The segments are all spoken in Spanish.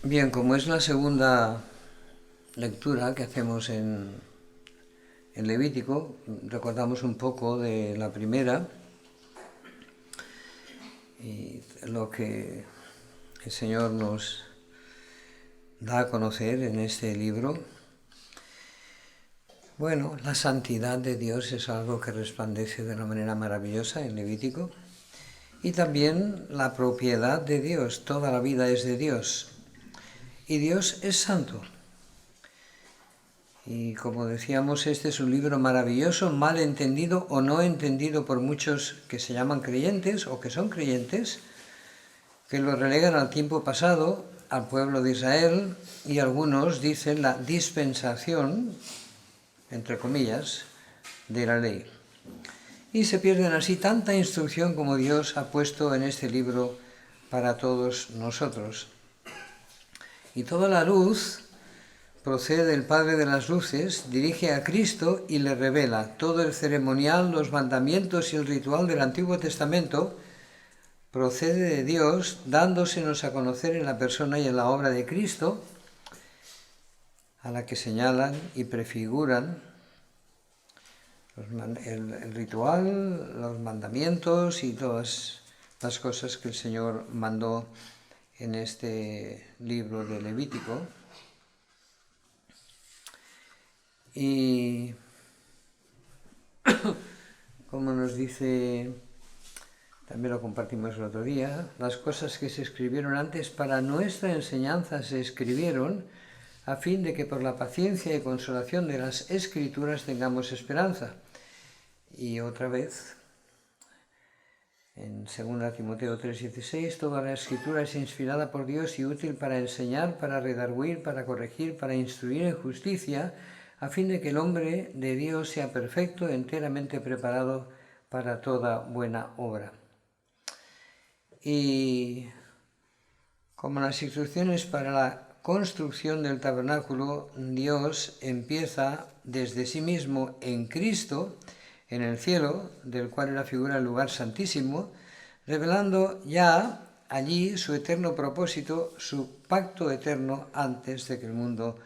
Bien, como es la segunda lectura que hacemos en Levítico, recordamos un poco de la primera y lo que el Señor nos da a conocer en este libro. Bueno, la santidad de Dios es algo que resplandece de una manera maravillosa en Levítico, y también la propiedad de Dios, toda la vida es de Dios, y Dios es santo. Y como decíamos, este es un libro maravilloso, mal entendido o no entendido por muchos que se llaman creyentes o que son creyentes, que lo relegan al tiempo pasado, al pueblo de Israel, y algunos dicen la dispensación, entre comillas, de la ley. Y se pierden así tanta instrucción como Dios ha puesto en este libro para todos nosotros. Y toda la luz procede del Padre de las Luces, dirige a Cristo y le revela. Todo el ceremonial, los mandamientos y el ritual del Antiguo Testamento procede de Dios, dándosenos a conocer en la persona y en la obra de Cristo, a la que señalan y prefiguran el ritual, los mandamientos y todas las cosas que el Señor mandó en este libro de Levítico. Y como nos dice, también lo compartimos el otro día, las cosas que se escribieron antes para nuestra enseñanza se escribieron a fin de que por la paciencia y consolación de las Escrituras tengamos esperanza. Y otra vez, en 2 Timoteo 3:16, toda la Escritura es inspirada por Dios y útil para enseñar, para redarguir, para corregir, para instruir en justicia, a fin de que el hombre de Dios sea perfecto, enteramente preparado para toda buena obra. Y como las instrucciones para la construcción del tabernáculo, Dios empieza desde sí mismo en Cristo, en el cielo, del cual era figura el lugar santísimo, revelando ya allí su eterno propósito, su pacto eterno antes de que el mundo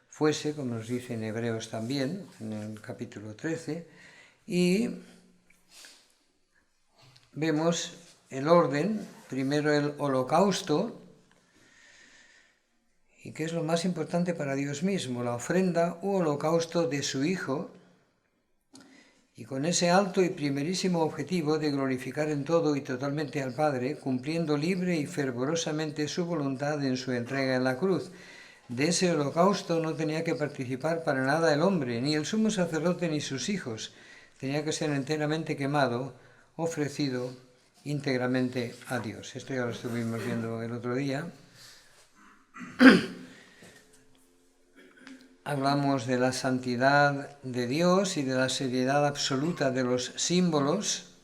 fuese, como nos dice en Hebreos también, en el capítulo 13, y vemos el orden, primero el holocausto, y que es lo más importante para Dios mismo, la ofrenda u holocausto de su Hijo, y con ese alto y primerísimo objetivo de glorificar en todo y totalmente al Padre, cumpliendo libre y fervorosamente su voluntad en su entrega en la cruz. De ese holocausto no tenía que participar para nada el hombre, ni el sumo sacerdote ni sus hijos. Tenía que ser enteramente quemado, ofrecido íntegramente a Dios. Esto ya lo estuvimos viendo el otro día. Hablamos de la santidad de Dios y de la seriedad absoluta de los símbolos.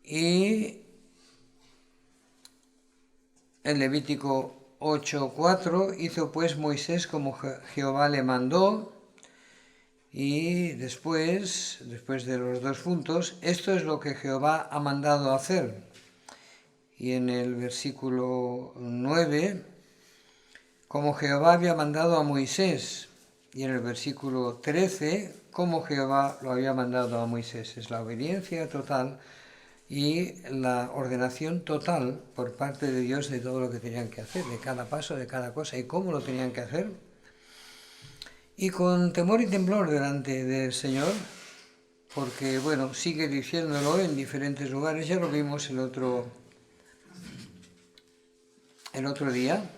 Y en Levítico 8:4 hizo pues Moisés como Jehová le mandó. Y después de los dos puntos, esto es lo que Jehová ha mandado hacer. Y en el versículo 9, como Jehová había mandado a Moisés. Y en el versículo 13, como Jehová lo había mandado a Moisés. Es la obediencia total y la ordenación total por parte de Dios de todo lo que tenían que hacer, de cada paso, de cada cosa y cómo lo tenían que hacer. Y con temor y temblor delante del Señor, porque, bueno, sigue diciéndolo en diferentes lugares, ya lo vimos el otro día.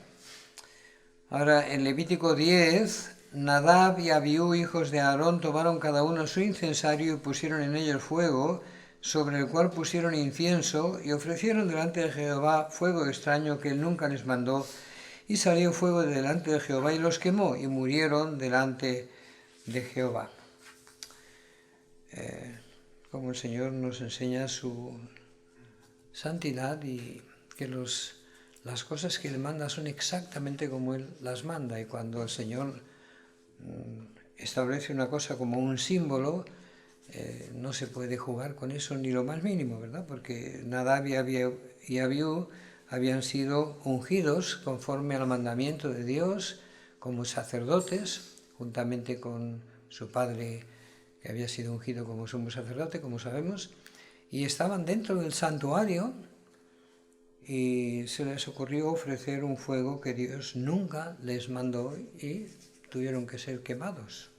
Ahora, en Levítico 10, Nadab y Abiú, hijos de Aarón, tomaron cada uno su incensario y pusieron en ello el fuego, sobre el cual pusieron incienso, y ofrecieron delante de Jehová fuego extraño que él nunca les mandó, y salió fuego de delante de Jehová y los quemó, y murieron delante de Jehová. Como el Señor nos enseña su santidad y que las cosas que Él manda son exactamente como Él las manda. Y cuando el Señor establece una cosa como un símbolo, no se puede jugar con eso ni lo más mínimo, ¿verdad? Porque Nadab y Abiú habían sido ungidos conforme al mandamiento de Dios como sacerdotes, juntamente con su padre que había sido ungido como sumo sacerdote, como sabemos, y estaban dentro del santuario y se les ocurrió ofrecer un fuego que Dios nunca les mandó y tuvieron que ser quemados.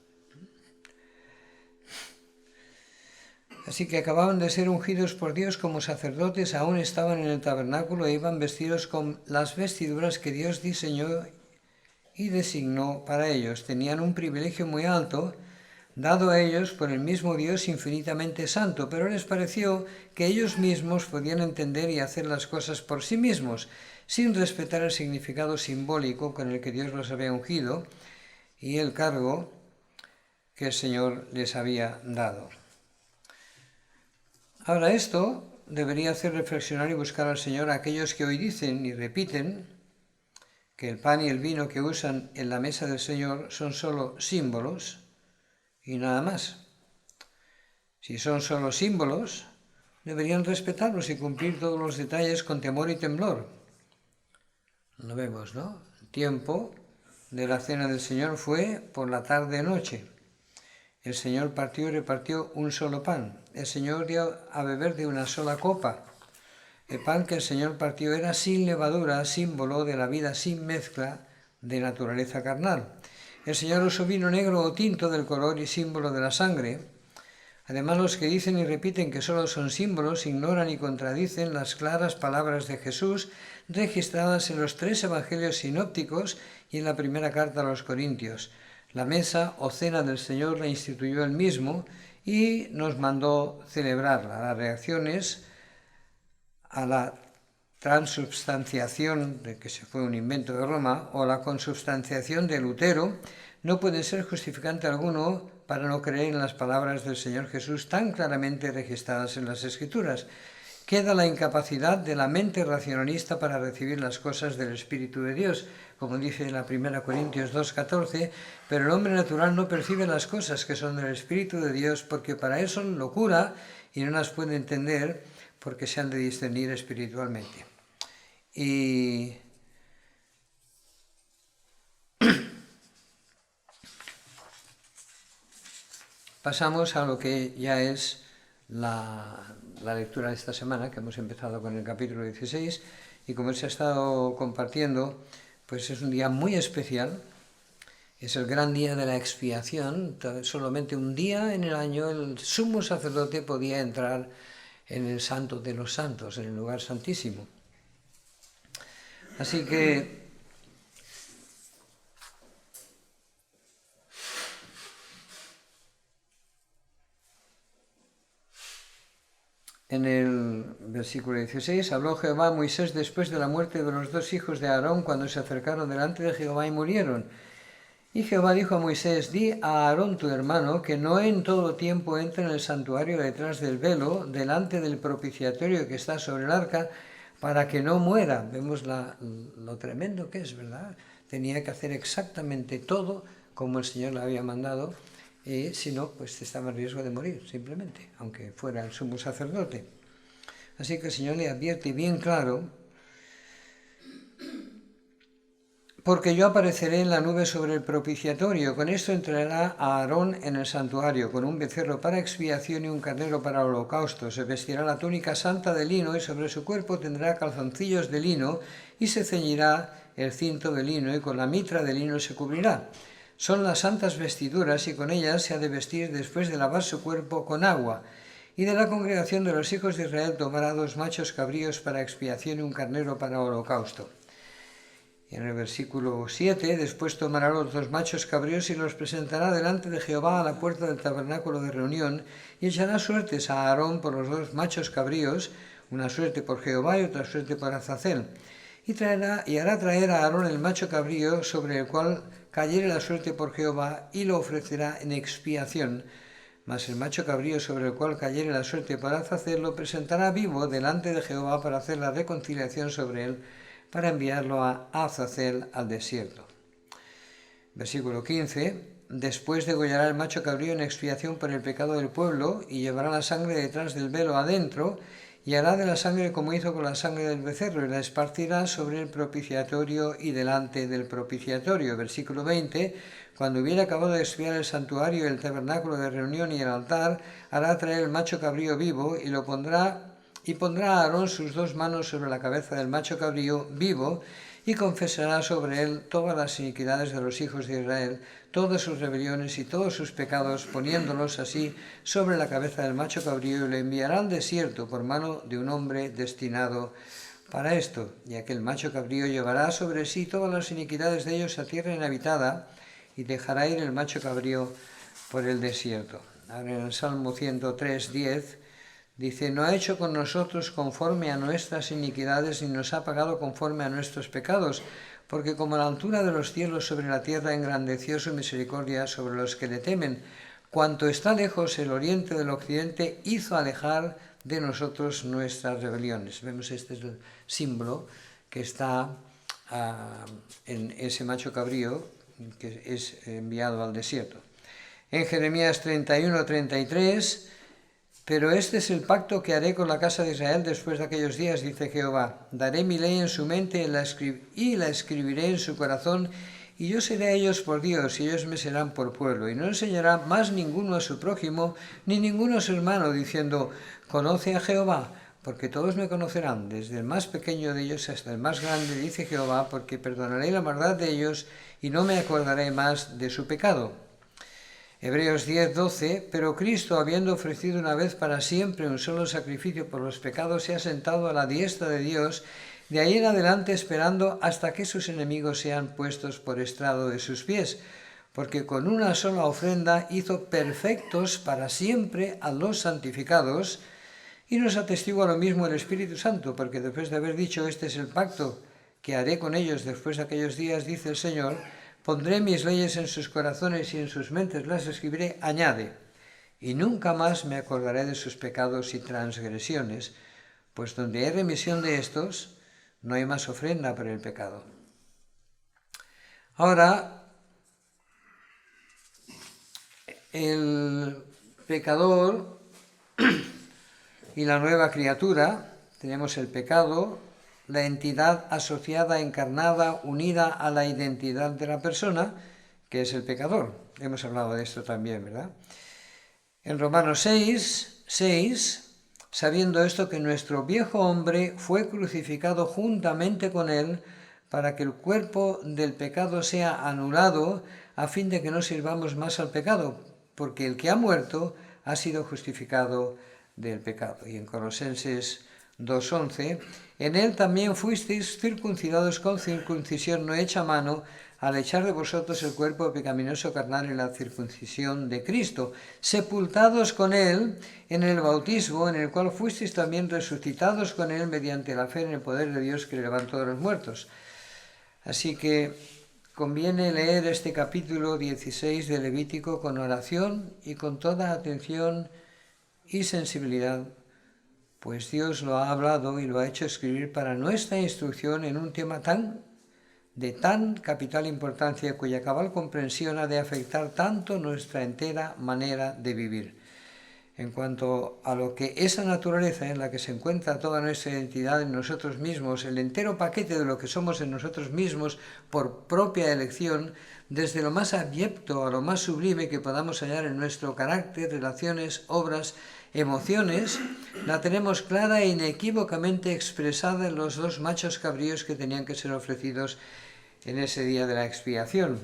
Así que acababan de ser ungidos por Dios como sacerdotes, aún estaban en el tabernáculo e iban vestidos con las vestiduras que Dios diseñó y designó para ellos. Tenían un privilegio muy alto, dado a ellos por el mismo Dios infinitamente santo, pero les pareció que ellos mismos podían entender y hacer las cosas por sí mismos, sin respetar el significado simbólico con el que Dios los había ungido y el cargo que el Señor les había dado. Ahora esto debería hacer reflexionar y buscar al Señor a aquellos que hoy dicen y repiten que el pan y el vino que usan en la mesa del Señor son solo símbolos y nada más. Si son solo símbolos, deberían respetarlos y cumplir todos los detalles con temor y temblor. Lo vemos, ¿no? El tiempo de la cena del Señor fue por la tarde-noche. El Señor partió y repartió un solo pan. El Señor dio a beber de una sola copa. El pan que el Señor partió era sin levadura, símbolo de la vida sin mezcla de naturaleza carnal. El Señor usó vino negro o tinto del color y símbolo de la sangre. Además, los que dicen y repiten que solo son símbolos ignoran y contradicen las claras palabras de Jesús registradas en los 3 evangelios sinópticos y en la primera carta a los Corintios. La mesa o cena del Señor la instituyó Él mismo y nos mandó celebrarla. Las reacciones a la transubstanciación, de que se fue un invento de Roma, o la consubstanciación de Lutero, no pueden ser justificante alguno para no creer en las palabras del Señor Jesús tan claramente registradas en las Escrituras. Queda la incapacidad de la mente racionalista para recibir las cosas del Espíritu de Dios, como dice en la 1 Corintios 2:14, pero el hombre natural no percibe las cosas que son del Espíritu de Dios porque para él son locura y no las puede entender porque se han de discernir espiritualmente. Y pasamos a lo que ya es la lectura de esta semana, que hemos empezado con el capítulo 16, y como se ha estado compartiendo, pues es un día muy especial, es el gran día de la expiación. Solamente un día en el año el sumo sacerdote podía entrar en el santo de los santos, en el lugar santísimo. Así que en el versículo 16, habló Jehová a Moisés después de la muerte de los 2 hijos de Aarón cuando se acercaron delante de Jehová y murieron. Y Jehová dijo a Moisés, di a Aarón tu hermano que no en todo tiempo entre en el santuario detrás del velo, delante del propiciatorio que está sobre el arca, para que no muera. Vemos lo tremendo que es, ¿verdad? Tenía que hacer exactamente todo como el Señor le había mandado, y si no, pues estaba en riesgo de morir, simplemente, aunque fuera el sumo sacerdote. Así que el Señor le advierte bien claro, porque yo apareceré en la nube sobre el propiciatorio, con esto entrará a Aarón en el santuario, con un becerro para expiación y un carnero para holocausto. Se vestirá la túnica santa de lino y sobre su cuerpo tendrá calzoncillos de lino y se ceñirá el cinto de lino y con la mitra de lino se cubrirá. Son las santas vestiduras y con ellas se ha de vestir después de lavar su cuerpo con agua. Y de la congregación de los hijos de Israel tomará 2 machos cabríos para expiación y un carnero para holocausto. Y en el versículo 7, después tomará los 2 machos cabríos y los presentará delante de Jehová a la puerta del tabernáculo de reunión y echará suertes a Aarón por los 2 machos cabríos, una suerte por Jehová y otra suerte por Azazel. Y hará traer a Aarón el macho cabrío sobre el cual cayere la suerte por Jehová y lo ofrecerá en expiación. Mas el macho cabrío sobre el cual cayere la suerte por Azazel lo presentará vivo delante de Jehová para hacer la reconciliación sobre él, para enviarlo a Azazel al desierto. Versículo 15. Después degollará el macho cabrío en expiación por el pecado del pueblo y llevará la sangre detrás del velo adentro y hará de la sangre como hizo con la sangre del becerro, y la esparcirá sobre el propiciatorio y delante del propiciatorio. Versículo 20, cuando hubiera acabado de expiar el santuario, el tabernáculo de reunión y el altar, hará traer el macho cabrío vivo y lo pondrá, y pondrá a Aarón sus 2 manos sobre la cabeza del macho cabrío vivo, y confesará sobre él todas las iniquidades de los hijos de Israel, todas sus rebeliones y todos sus pecados, poniéndolos así sobre la cabeza del macho cabrío, y lo enviará al desierto por mano de un hombre destinado para esto. Y aquel macho cabrío llevará sobre sí todas las iniquidades de ellos a tierra inhabitada, y dejará ir el macho cabrío por el desierto. Ahora en el Salmo 103:10 dice, no ha hecho con nosotros conforme a nuestras iniquidades, ni nos ha pagado conforme a nuestros pecados, porque como la altura de los cielos sobre la tierra engrandeció su misericordia sobre los que le temen. Cuanto está lejos el oriente del occidente, hizo alejar de nosotros nuestras rebeliones. Vemos este es el símbolo que está en ese macho cabrío que es enviado al desierto. En Jeremías 31:33, pero este es el pacto que haré con la casa de Israel después de aquellos días, dice Jehová. Daré mi ley en su mente y la escribiré en su corazón, y yo seré a ellos por Dios, y ellos me serán por pueblo. Y no enseñará más ninguno a su prójimo, ni ninguno a su hermano, diciendo, conoce a Jehová, porque todos me conocerán, desde el más pequeño de ellos hasta el más grande, dice Jehová, porque perdonaré la maldad de ellos, y no me acordaré más de su pecado. Hebreos 10:12, pero Cristo, habiendo ofrecido una vez para siempre un solo sacrificio por los pecados, se ha sentado a la diestra de Dios, de ahí en adelante esperando hasta que sus enemigos sean puestos por estrado de sus pies, porque con una sola ofrenda hizo perfectos para siempre a los santificados, y nos atestigua lo mismo el Espíritu Santo, porque después de haber dicho, este es el pacto que haré con ellos después de aquellos días, dice el Señor, pondré mis leyes en sus corazones y en sus mentes las escribiré, añade, y nunca más me acordaré de sus pecados y transgresiones, pues donde hay remisión de estos, no hay más ofrenda por el pecado. Ahora, el pecador y la nueva criatura, tenemos el pecado, la entidad asociada, encarnada, unida a la identidad de la persona, que es el pecador. Hemos hablado de esto también, ¿verdad? En Romanos 6, sabiendo esto, que nuestro viejo hombre fue crucificado juntamente con él, para que el cuerpo del pecado sea anulado, a fin de que no sirvamos más al pecado, porque el que ha muerto ha sido justificado del pecado. Y en Colosenses 2:11, en él también fuisteis circuncidados con circuncisión no hecha a mano, al echar de vosotros el cuerpo pecaminoso carnal en la circuncisión de Cristo, sepultados con él en el bautismo, en el cual fuisteis también resucitados con él mediante la fe en el poder de Dios que le levantó de los muertos. Así que conviene leer este capítulo 16 de Levítico con oración y con toda atención y sensibilidad, pues Dios lo ha hablado y lo ha hecho escribir para nuestra instrucción en un tema de tan capital importancia, cuya cabal comprensión ha de afectar tanto nuestra entera manera de vivir. En cuanto a lo que esa naturaleza en la que se encuentra toda nuestra identidad en nosotros mismos, el entero paquete de lo que somos en nosotros mismos por propia elección, desde lo más abyecto a lo más sublime que podamos hallar en nuestro carácter, relaciones, obras, emociones, la tenemos clara e inequívocamente expresada en los 2 machos cabríos que tenían que ser ofrecidos en ese día de la expiación.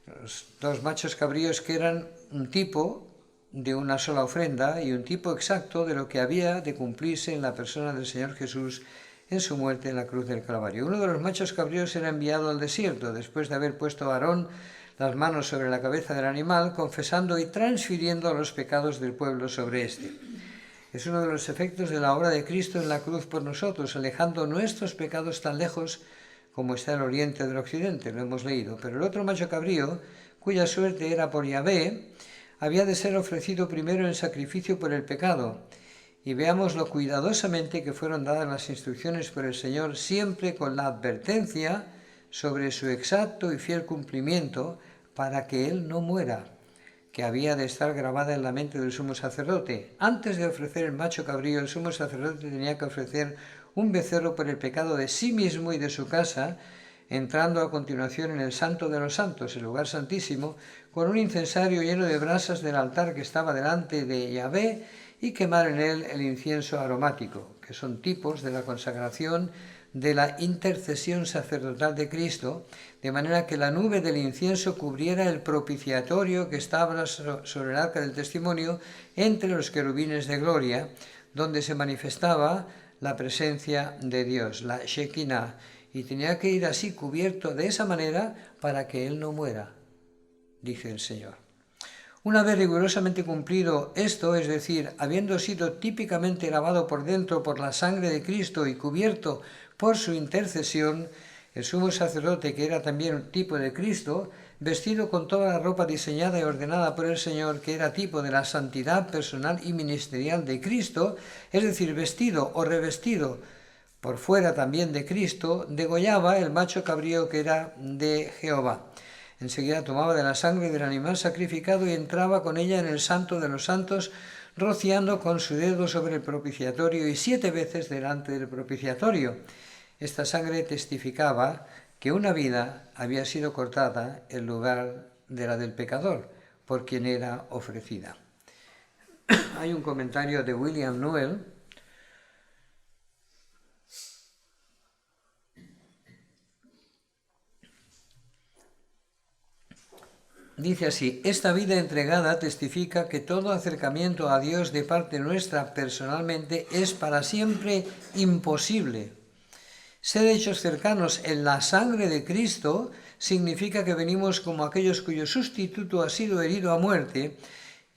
Los 2 machos cabríos que eran un tipo de una sola ofrenda y un tipo exacto de lo que había de cumplirse en la persona del Señor Jesús en su muerte en la cruz del Calvario. Uno de los machos cabríos era enviado al desierto después de haber puesto a Aarón las manos sobre la cabeza del animal, confesando y transfiriendo los pecados del pueblo sobre éste. Es uno de los efectos de la obra de Cristo en la cruz por nosotros, alejando nuestros pecados tan lejos como está el oriente del occidente, lo hemos leído. Pero el otro macho cabrío, cuya suerte era por Yahvé, había de ser ofrecido primero en sacrificio por el pecado. Y veámoslo cuidadosamente que fueron dadas las instrucciones por el Señor, siempre con la advertencia sobre su exacto y fiel cumplimiento, para que Él no muera, que había de estar grabada en la mente del sumo sacerdote. Antes de ofrecer el macho cabrío, el sumo sacerdote tenía que ofrecer un becerro por el pecado de sí mismo y de su casa, entrando a continuación en el Santo de los Santos, el lugar santísimo, con un incensario lleno de brasas del altar que estaba delante de Yahvé, y quemar en él el incienso aromático, que son tipos de la consagración de la intercesión sacerdotal de Cristo, de manera que la nube del incienso cubriera el propiciatorio que estaba sobre el arca del testimonio entre los querubines de gloria, donde se manifestaba la presencia de Dios, la Shekinah, y tenía que ir así cubierto de esa manera para que él no muera, dice el Señor. Una vez rigurosamente cumplido esto, es decir, habiendo sido típicamente lavado por dentro por la sangre de Cristo y cubierto por su intercesión, el sumo sacerdote, que era también un tipo de Cristo, vestido con toda la ropa diseñada y ordenada por el Señor, que era tipo de la santidad personal y ministerial de Cristo, es decir, vestido o revestido por fuera también de Cristo, degollaba el macho cabrío que era de Jehová. Enseguida tomaba de la sangre del animal sacrificado y entraba con ella en el Santo de los Santos, rociando con su dedo sobre el propiciatorio y 7 veces delante del propiciatorio. Esta sangre testificaba que una vida había sido cortada en lugar de la del pecador, por quien era ofrecida. Hay un comentario de William Newell. Dice así: esta vida entregada testifica que todo acercamiento a Dios de parte nuestra personalmente es para siempre imposible. Ser hechos cercanos en la sangre de Cristo significa que venimos como aquellos cuyo sustituto ha sido herido a muerte,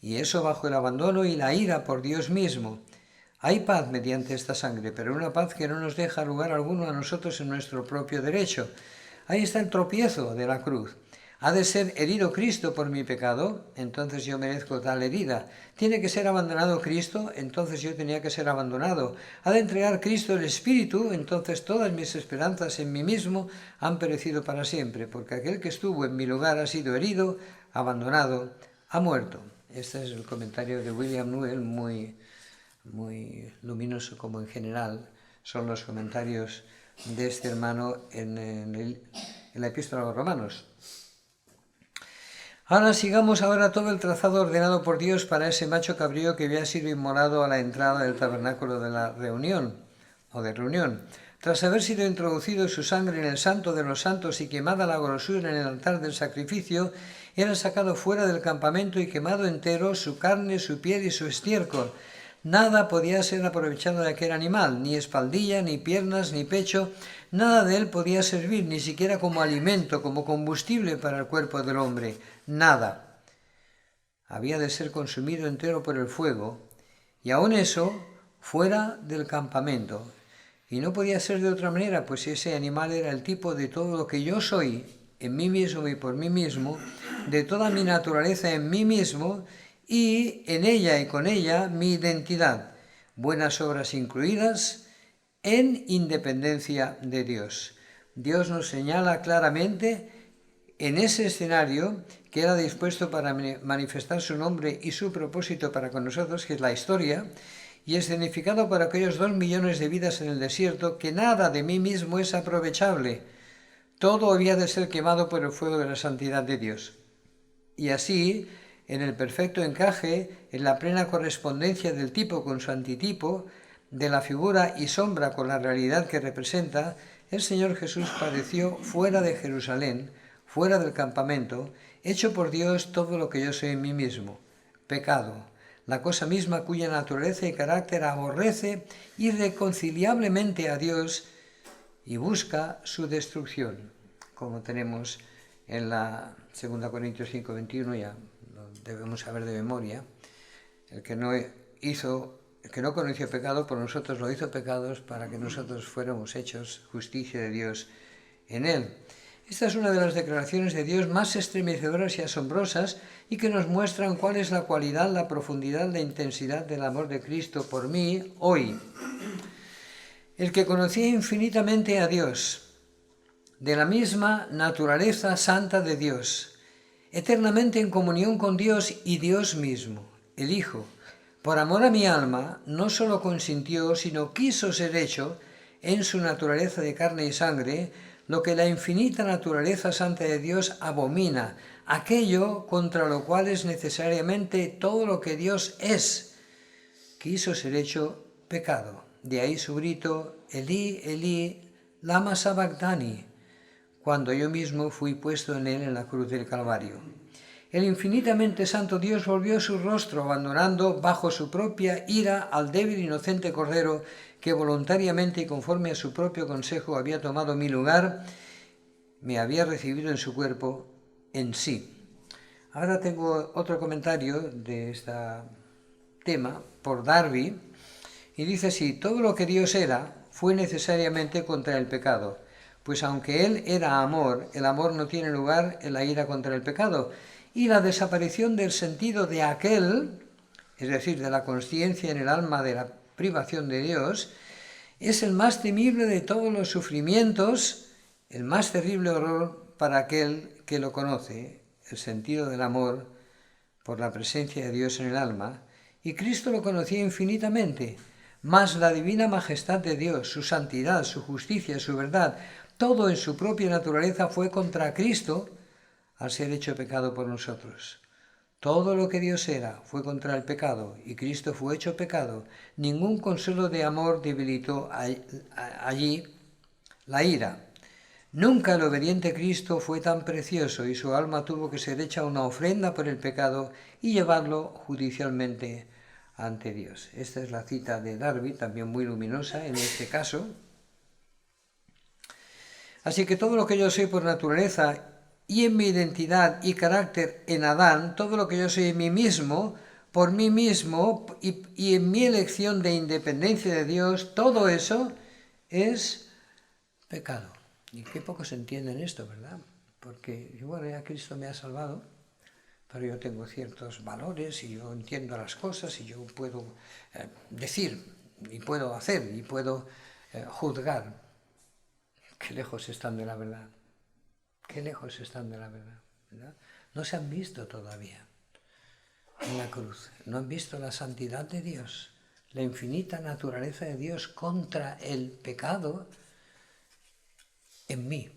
y eso bajo el abandono y la ira por Dios mismo. Hay paz mediante esta sangre, pero una paz que no nos deja lugar alguno a nosotros en nuestro propio derecho. Ahí está el tropiezo de la cruz. ¿Ha de ser herido Cristo por mi pecado? Entonces yo merezco tal herida. ¿Tiene que ser abandonado Cristo? Entonces yo tenía que ser abandonado. ¿Ha de entregar Cristo el Espíritu? Entonces todas mis esperanzas en mí mismo han perecido para siempre, porque aquel que estuvo en mi lugar ha sido herido, abandonado, ha muerto. Este es el comentario de William Newell, muy luminoso, como en general son los comentarios de este hermano en la Epístola a los Romanos. Ahora sigamos todo el trazado ordenado por Dios para ese macho cabrío que había sido inmolado a la entrada del tabernáculo de la reunión. Tras haber sido introducido su sangre en el Santo de los Santos y quemada la grosura en el altar del sacrificio, era sacado fuera del campamento y quemado entero, su carne, su piel y su estiércol. Nada podía ser aprovechado de aquel animal, ni espaldilla, ni piernas, ni pecho. Nada de él podía servir, ni siquiera como alimento, como combustible para el cuerpo del hombre. Nada. Había de ser consumido entero por el fuego, y aun eso fuera del campamento. Y no podía ser de otra manera, pues ese animal era el tipo de todo lo que yo soy, en mí mismo y por mí mismo, de toda mi naturaleza en mí mismo, y en ella y con ella mi identidad, buenas obras incluidas, en independencia de Dios. Dios nos señala claramente en ese escenario que era dispuesto para manifestar su nombre y su propósito para con nosotros, que es la historia, y escenificado por aquellos 2 millones de vidas en el desierto, que nada de mí mismo es aprovechable. Todo había de ser quemado por el fuego de la santidad de Dios. Y así, en el perfecto encaje, en la plena correspondencia del tipo con su antitipo, de la figura y sombra con la realidad que representa, el Señor Jesús padeció fuera de Jerusalén, fuera del campamento, hecho por Dios todo lo que yo soy en mí mismo, pecado, la cosa misma cuya naturaleza y carácter aborrece irreconciliablemente a Dios y busca su destrucción, como tenemos en la 2 Corintios 5:21, ya lo debemos saber de memoria. El que no conoció pecado, por nosotros lo hizo pecados para que nosotros fuéramos hechos justicia de Dios en él. Esta es una de las declaraciones de Dios más estremecedoras y asombrosas y que nos muestran cuál es la cualidad, la profundidad, la intensidad del amor de Cristo por mí hoy. El que conocía infinitamente a Dios, de la misma naturaleza santa de Dios, eternamente en comunión con Dios y Dios mismo, el Hijo, por amor a mi alma, no solo consintió, sino quiso ser hecho en su naturaleza de carne y sangre, lo que la infinita naturaleza santa de Dios abomina, aquello contra lo cual es necesariamente todo lo que Dios es. Quiso ser hecho pecado. De ahí su grito, Elí, Elí, lama sabactani, cuando yo mismo fui puesto en él en la cruz del Calvario. El infinitamente santo Dios volvió su rostro, abandonando bajo su propia ira al débil e inocente Cordero que voluntariamente y conforme a su propio consejo había tomado mi lugar, me había recibido en su cuerpo, en sí. Ahora tengo otro comentario de este tema por Darby, y dice así: todo lo que Dios era fue necesariamente contra el pecado, pues aunque Él era amor, el amor no tiene lugar en la ira contra el pecado, y la desaparición del sentido de aquel, es decir, de la consciencia en el alma de la privación de Dios, es el más temible de todos los sufrimientos, el más terrible horror para aquel que lo conoce, el sentido del amor por la presencia de Dios en el alma, y Cristo lo conocía infinitamente, mas la divina majestad de Dios, su santidad, su justicia, su verdad, todo en su propia naturaleza fue contra Cristo al ser hecho pecado por nosotros. Todo lo que Dios era fue contra el pecado y Cristo fue hecho pecado. Ningún consuelo de amor debilitó allí la ira. Nunca el obediente Cristo fue tan precioso y su alma tuvo que ser hecha una ofrenda por el pecado y llevarlo judicialmente ante Dios. Esta es la cita de Darby, también muy luminosa en este caso. Así que todo lo que yo soy por naturaleza y en mi identidad y carácter en Adán, todo lo que yo soy en mí mismo, por mí mismo y en mi elección de independencia de Dios, todo eso es pecado. Y qué poco se entiende en esto, ¿verdad? Porque, bueno, ya Cristo me ha salvado, pero yo tengo ciertos valores y yo entiendo las cosas y yo puedo decir y puedo hacer y puedo juzgar. Qué lejos están de la verdad. Qué lejos están de la verdad, ¿verdad? No se han visto todavía en la cruz. No han visto la santidad de Dios, la infinita naturaleza de Dios contra el pecado en mí.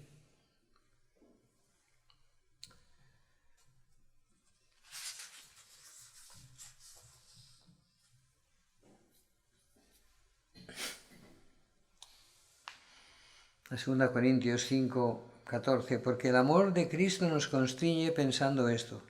La 2 Corintios 5, 14, porque el amor de Cristo nos constriñe pensando esto,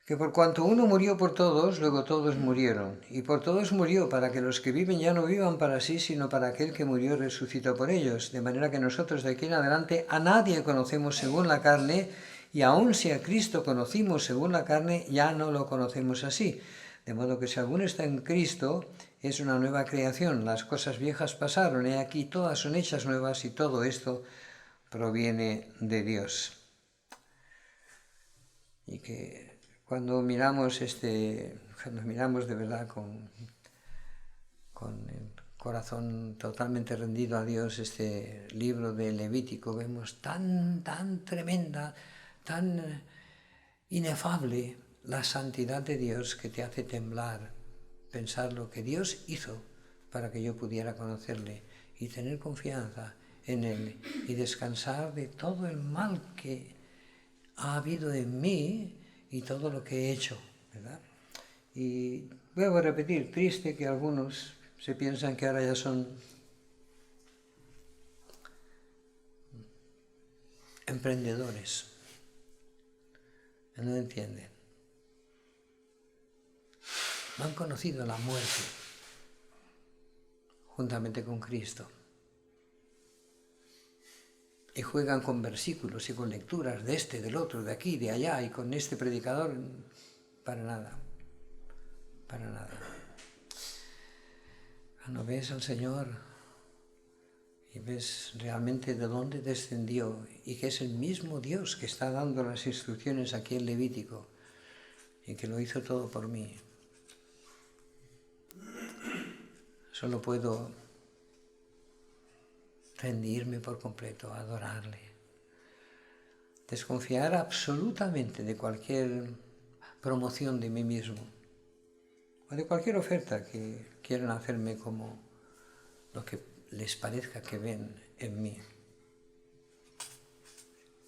que por cuanto uno murió por todos, luego todos murieron, y por todos murió, para que los que viven ya no vivan para sí, sino para aquel que murió y resucitó por ellos, de manera que nosotros de aquí en adelante a nadie conocemos según la carne, y aun si a Cristo conocimos según la carne, ya no lo conocemos así. De modo que si alguno está en Cristo, es una nueva creación, las cosas viejas pasaron, y aquí todas son hechas nuevas, y todo esto proviene de Dios. Y que cuando miramos de verdad con el corazón totalmente rendido a Dios, este libro de Levítico, vemos tan tremenda, tan inefable la santidad de Dios que te hace temblar, pensar lo que Dios hizo para que yo pudiera conocerle y tener confianza en Él y descansar de todo el mal que ha habido en mí y todo lo que he hecho, ¿verdad? Y vuelvo a repetir, triste que algunos se piensan que ahora ya son emprendedores. No entienden. No han conocido la muerte juntamente con Cristo. Y juegan con versículos y con lecturas de este, del otro, de aquí, de allá, y con este predicador, para nada. Para nada. Cuando ves al Señor y ves realmente de dónde descendió y que es el mismo Dios que está dando las instrucciones aquí en Levítico y que lo hizo todo por mí, solo puedo rendirme por completo, adorarle. desconfiar absolutamente de cualquier promoción de mí mismo o de cualquier oferta que quieran hacerme como lo que les parezca que ven en mí.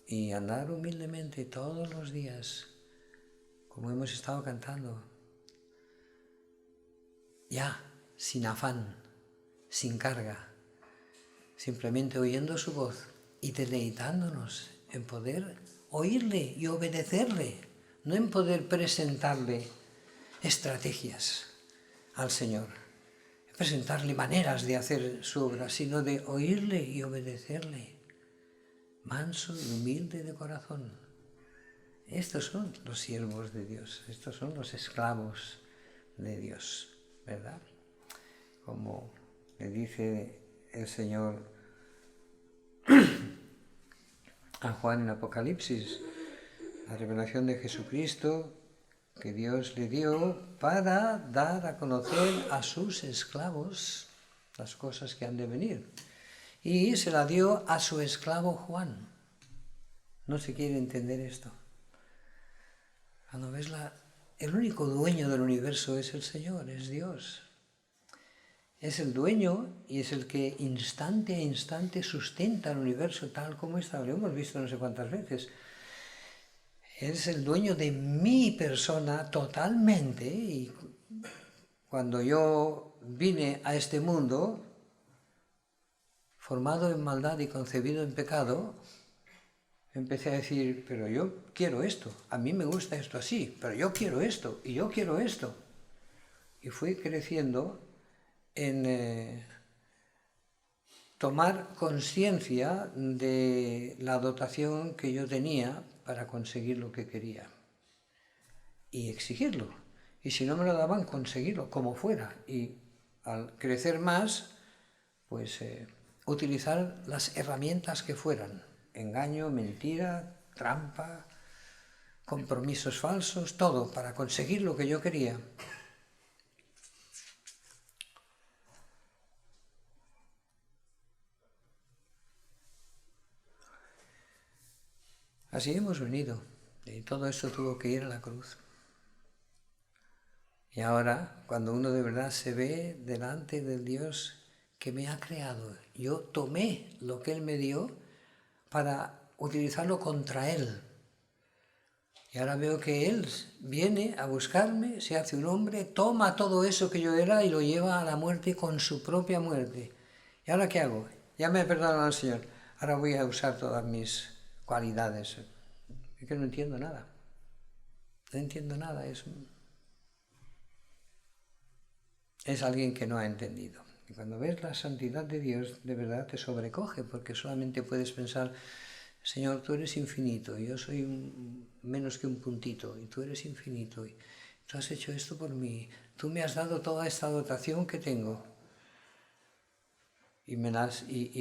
Y andar humildemente todos los días, como hemos estado cantando, ya, sin afán, sin carga, simplemente oyendo su voz y deleitándonos en poder oírle y obedecerle, no en poder presentarle estrategias al Señor, presentarle maneras de hacer su obra, sino de oírle y obedecerle, manso y humilde de corazón. Estos son los siervos de Dios, estos son los esclavos de Dios, ¿verdad? Como le dice el Señor a Juan en Apocalipsis, la revelación de Jesucristo que Dios le dio para dar a conocer a sus esclavos las cosas que han de venir. Y se la dio a su esclavo Juan. No se quiere entender esto. Cuando ves el único dueño del universo es el Señor, es Dios. Es el dueño y es el que instante a instante sustenta el universo tal como está. Lo hemos visto no sé cuántas veces. Es el dueño de mi persona totalmente. Y cuando yo vine a este mundo, formado en maldad y concebido en pecado, empecé a decir, pero yo quiero esto, a mí me gusta esto así, pero yo quiero esto y yo quiero esto. Y fui creciendo en tomar conciencia de la dotación que yo tenía para conseguir lo que quería y exigirlo. Y si no me lo daban, conseguirlo, como fuera. Y al crecer más, pues utilizar las herramientas que fueran. Engaño, mentira, trampa, compromisos falsos, todo para conseguir lo que yo quería. Así hemos venido, y todo eso tuvo que ir a la cruz. Y ahora, cuando uno de verdad se ve delante del Dios que me ha creado, yo tomé lo que Él me dio para utilizarlo contra Él. Y ahora veo que Él viene a buscarme, se hace un hombre, toma todo eso que yo era y lo lleva a la muerte con su propia muerte. ¿Y ahora qué hago? Ya me he perdonado al Señor, ahora voy a usar todas mis cualidades. Es que no entiendo nada. No entiendo nada. Es alguien que no ha entendido. Y cuando ves la santidad de Dios, de verdad te sobrecoge, porque solamente puedes pensar, Señor, tú eres infinito, yo soy menos que un puntito, y tú eres infinito, y tú has hecho esto por mí, tú me has dado toda esta dotación que tengo, y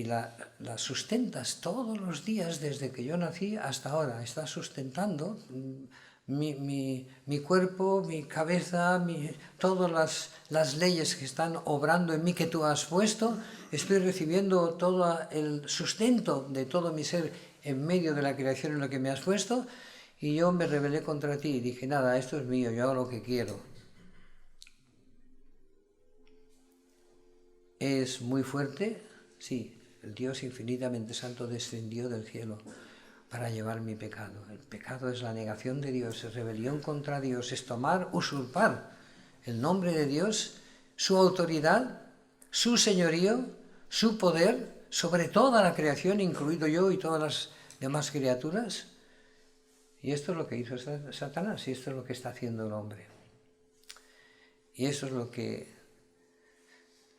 la sustentas todos los días desde que yo nací hasta ahora, estás sustentando mi cuerpo, mi cabeza, todas las leyes que están obrando en mí que tú has puesto, estoy recibiendo todo el sustento de todo mi ser en medio de la creación en la que me has puesto, y yo me rebelé contra ti y dije, nada, esto es mío, yo hago lo que quiero. Es muy fuerte, sí, el Dios infinitamente santo descendió del cielo para llevar mi pecado. El pecado es la negación de Dios, es rebelión contra Dios, es tomar, usurpar el nombre de Dios, su autoridad, su señorío, su poder sobre toda la creación, incluido yo y todas las demás criaturas. Y esto es lo que hizo Satanás y esto es lo que está haciendo el hombre. Y eso es lo que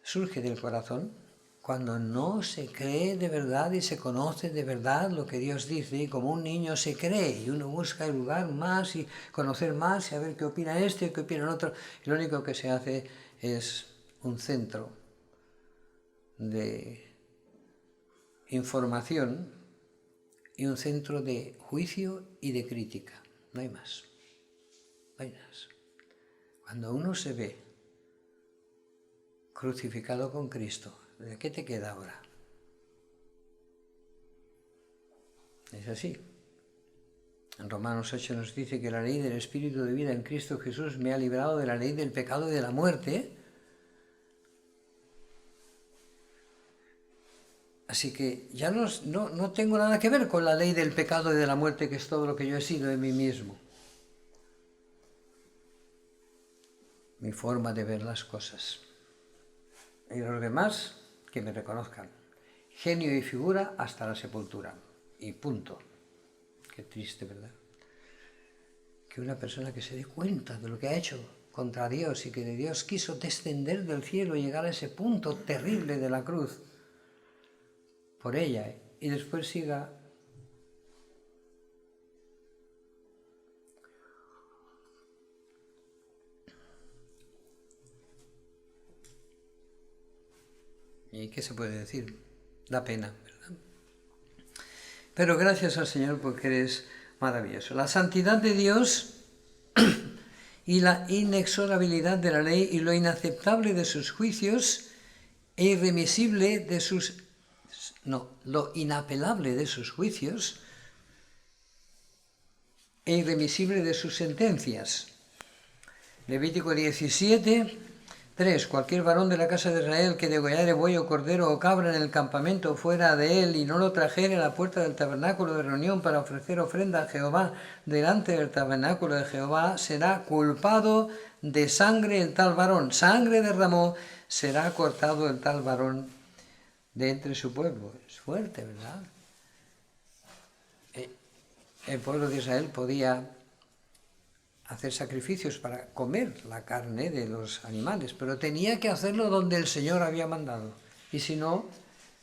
surge del corazón cuando no se cree de verdad y se conoce de verdad lo que Dios dice, y como un niño se cree y uno busca el lugar más y conocer más y a ver qué opina este y qué opina el otro, y lo único que se hace es un centro de información y un centro de juicio y de crítica, no hay más, no hay más. Cuando uno se ve crucificado con Cristo, ¿de qué te queda ahora? Es así. En Romanos 8 nos dice que la ley del Espíritu de vida en Cristo Jesús me ha librado de la ley del pecado y de la muerte. Así que ya no tengo nada que ver con la ley del pecado y de la muerte, que es todo lo que yo he sido en mí mismo. Mi forma de ver las cosas. Y los demás, que me reconozcan. Genio y figura hasta la sepultura. Y punto. Qué triste, ¿verdad? Que una persona que se dé cuenta de lo que ha hecho contra Dios y que Dios quiso descender del cielo y llegar a ese punto terrible de la cruz por ella, y después siga ¿y qué se puede decir? Da pena, ¿verdad? Pero gracias al Señor porque eres maravilloso. La santidad de Dios y la inexorabilidad de la ley y lo inaceptable de sus juicios e irremisible de sus... lo inapelable de sus juicios e irremisible de sus sentencias. Levítico 17, 3. Cualquier varón de la casa de Israel que degollare buey o cordero o cabra en el campamento fuera de él y no lo trajere a la puerta del tabernáculo de reunión para ofrecer ofrenda a Jehová delante del tabernáculo de Jehová, será culpado de sangre el tal varón. Sangre derramó, será cortado el tal varón de entre su pueblo. Es fuerte, ¿verdad? El pueblo de Israel podía hacer sacrificios para comer la carne de los animales, pero tenía que hacerlo donde el Señor había mandado, y si no,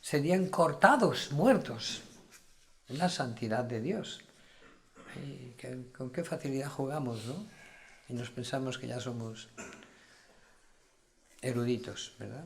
serían cortados, muertos, en la santidad de Dios. Y con qué facilidad jugamos, ¿no? Y nos pensamos que ya somos eruditos, ¿verdad?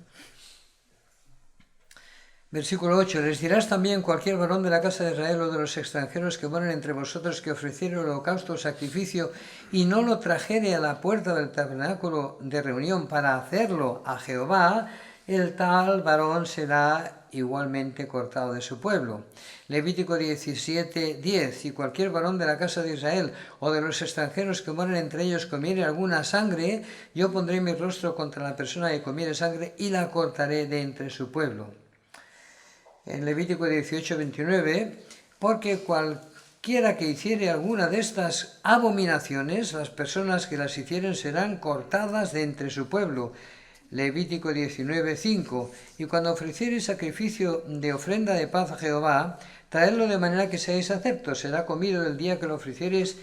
Versículo 8. Les dirás también cualquier varón de la casa de Israel o de los extranjeros que moren entre vosotros que ofreciere holocausto o sacrificio y no lo trajere a la puerta del tabernáculo de reunión para hacerlo a Jehová, el tal varón será igualmente cortado de su pueblo. Levítico 17, 10. Y cualquier varón de la casa de Israel o de los extranjeros que moren entre ellos comiere alguna sangre, yo pondré mi rostro contra la persona que comiere sangre y la cortaré de entre su pueblo. En Levítico 18, 29, porque cualquiera que hiciere alguna de estas abominaciones, las personas que las hicieren serán cortadas de entre su pueblo. Levítico 19, 5. Y cuando ofreciereis sacrificio de ofrenda de paz a Jehová, traedlo de manera que seáis aceptos. Será comido el día que lo ofreciereis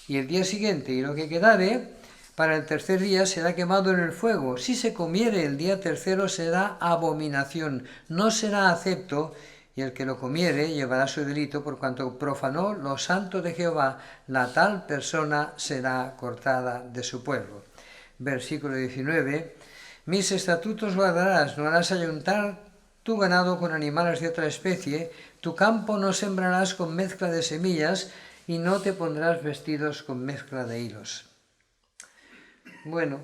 y el día siguiente, y lo que quedare para el tercer día será quemado en el fuego. Si se comiere el día tercero será abominación, no será acepto, y el que lo comiere llevará su delito por cuanto profanó lo santo de Jehová, la tal persona será cortada de su pueblo. Versículo 19. Mis estatutos guardarás, no harás ayuntar tu ganado con animales de otra especie, tu campo no sembrarás con mezcla de semillas, y no te pondrás vestidos con mezcla de hilos. Bueno,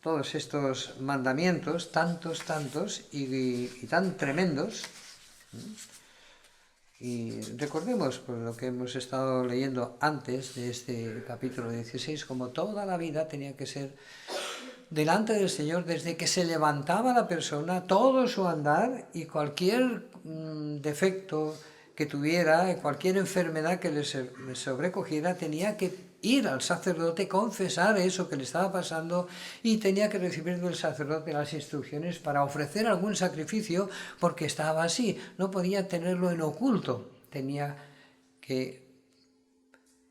todos estos mandamientos, tantos, y tan tremendos, y recordemos por lo que hemos estado leyendo antes de este capítulo 16, como toda la vida tenía que ser delante del Señor desde que se levantaba la persona, todo su andar y cualquier defecto que tuviera, cualquier enfermedad que le sobrecogiera, tenía que ir al sacerdote, confesar eso que le estaba pasando y tenía que recibir del sacerdote las instrucciones para ofrecer algún sacrificio porque estaba así, no podía tenerlo en oculto, tenía que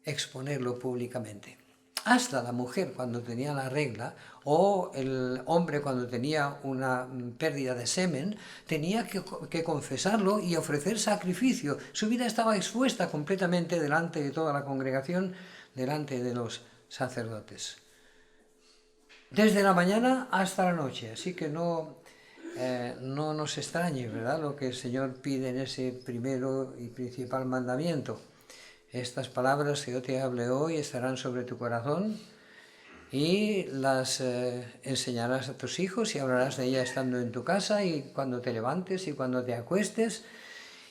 exponerlo públicamente. Hasta la mujer cuando tenía la regla o el hombre cuando tenía una pérdida de semen, tenía que confesarlo y ofrecer sacrificio. Su vida estaba expuesta completamente delante de toda la congregación, delante de los sacerdotes. Desde la mañana hasta la noche, así que no nos extrañe, ¿verdad?, lo que el Señor pide en ese primero y principal mandamiento. Estas palabras que yo te hable hoy estarán sobre tu corazón y las enseñarás a tus hijos y hablarás de ellas estando en tu casa y cuando te levantes y cuando te acuestes,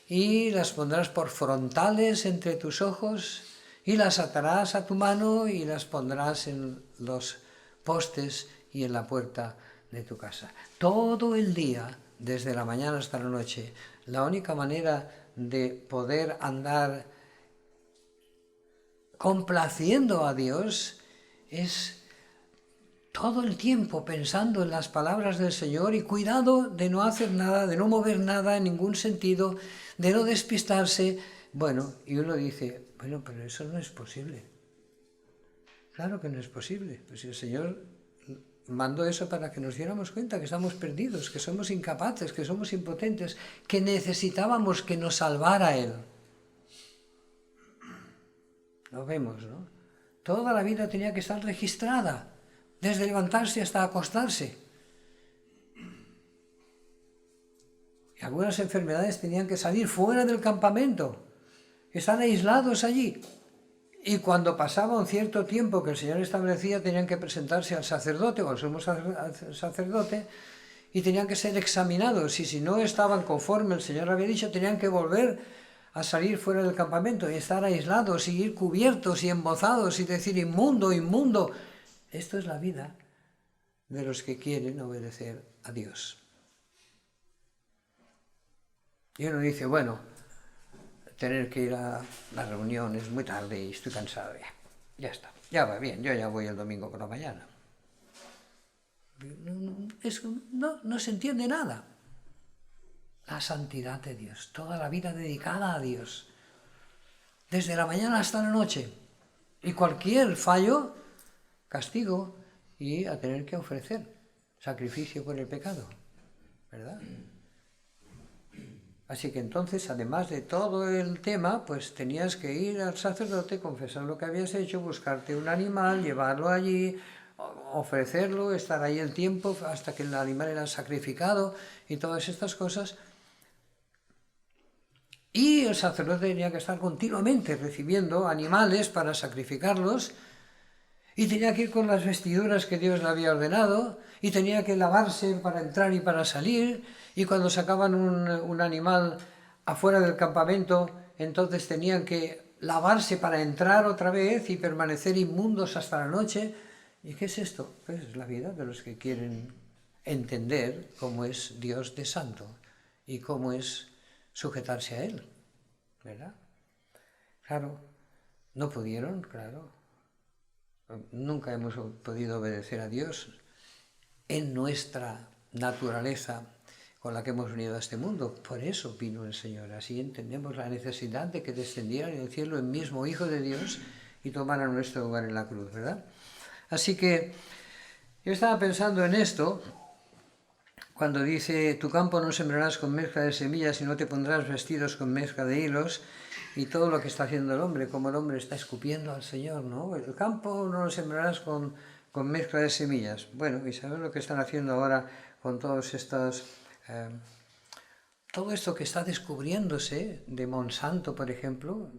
y las pondrás por frontales entre tus ojos y las atarás a tu mano y las pondrás en los postes y en la puerta de tu casa. Todo el día, desde la mañana hasta la noche, la única manera de poder andar complaciendo a Dios es todo el tiempo pensando en las palabras del Señor y cuidado de no hacer nada, de no mover nada en ningún sentido, de no despistarse. Bueno, y uno dice, bueno, pero eso no es posible. Claro que no es posible. Pues el Señor mandó eso para que nos diéramos cuenta que estamos perdidos, que somos incapaces, que somos impotentes, que necesitábamos que nos salvara Él. Lo vemos, ¿no? Toda la vida tenía que estar registrada, desde levantarse hasta acostarse. Y algunas enfermedades tenían que salir fuera del campamento, están aislados allí. Y cuando pasaba un cierto tiempo que el Señor establecía, tenían que presentarse al sacerdote o al sumo sacerdote y tenían que ser examinados. Y si no estaban conforme el Señor había dicho, tenían que volver a salir fuera del campamento y estar aislados y ir cubiertos y embozados y decir inmundo, inmundo. Esto es la vida de los que quieren obedecer a Dios. Y uno dice, bueno, tener que ir a las reuniones muy tarde y estoy cansado, ya está, ya va bien, yo ya voy el domingo por la mañana. No se entiende nada. La santidad de Dios, toda la vida dedicada a Dios, desde la mañana hasta la noche, y cualquier fallo, castigo, y a tener que ofrecer sacrificio por el pecado, ¿verdad? Así que entonces, además de todo el tema, pues tenías que ir al sacerdote, confesar lo que habías hecho, buscarte un animal, llevarlo allí, ofrecerlo, estar ahí el tiempo hasta que el animal era sacrificado y todas estas cosas. Y el sacerdote tenía que estar continuamente recibiendo animales para sacrificarlos y tenía que ir con las vestiduras que Dios le había ordenado y tenía que lavarse para entrar y para salir, y cuando sacaban un animal afuera del campamento, entonces tenían que lavarse para entrar otra vez y permanecer inmundos hasta la noche. ¿Y qué es esto? Pues es la vida de los que quieren entender cómo es Dios de santo y cómo es sujetarse a Él, ¿verdad? Claro, no pudieron, claro. Nunca hemos podido obedecer a Dios en nuestra naturaleza con la que hemos venido a este mundo. Por eso vino el Señor. Así entendemos la necesidad de que descendiera en el cielo el mismo Hijo de Dios y tomara nuestro lugar en la cruz, ¿verdad? Así que yo estaba pensando en esto cuando dice, tu campo no sembrarás con mezcla de semillas y no te pondrás vestidos con mezcla de hilos, y todo lo que está haciendo el hombre, como el hombre está escupiendo al Señor, ¿no? El campo no lo sembrarás con mezcla de semillas. Bueno, y sabes lo que están haciendo ahora con todos estos... todo esto que está descubriéndose de Monsanto, por ejemplo,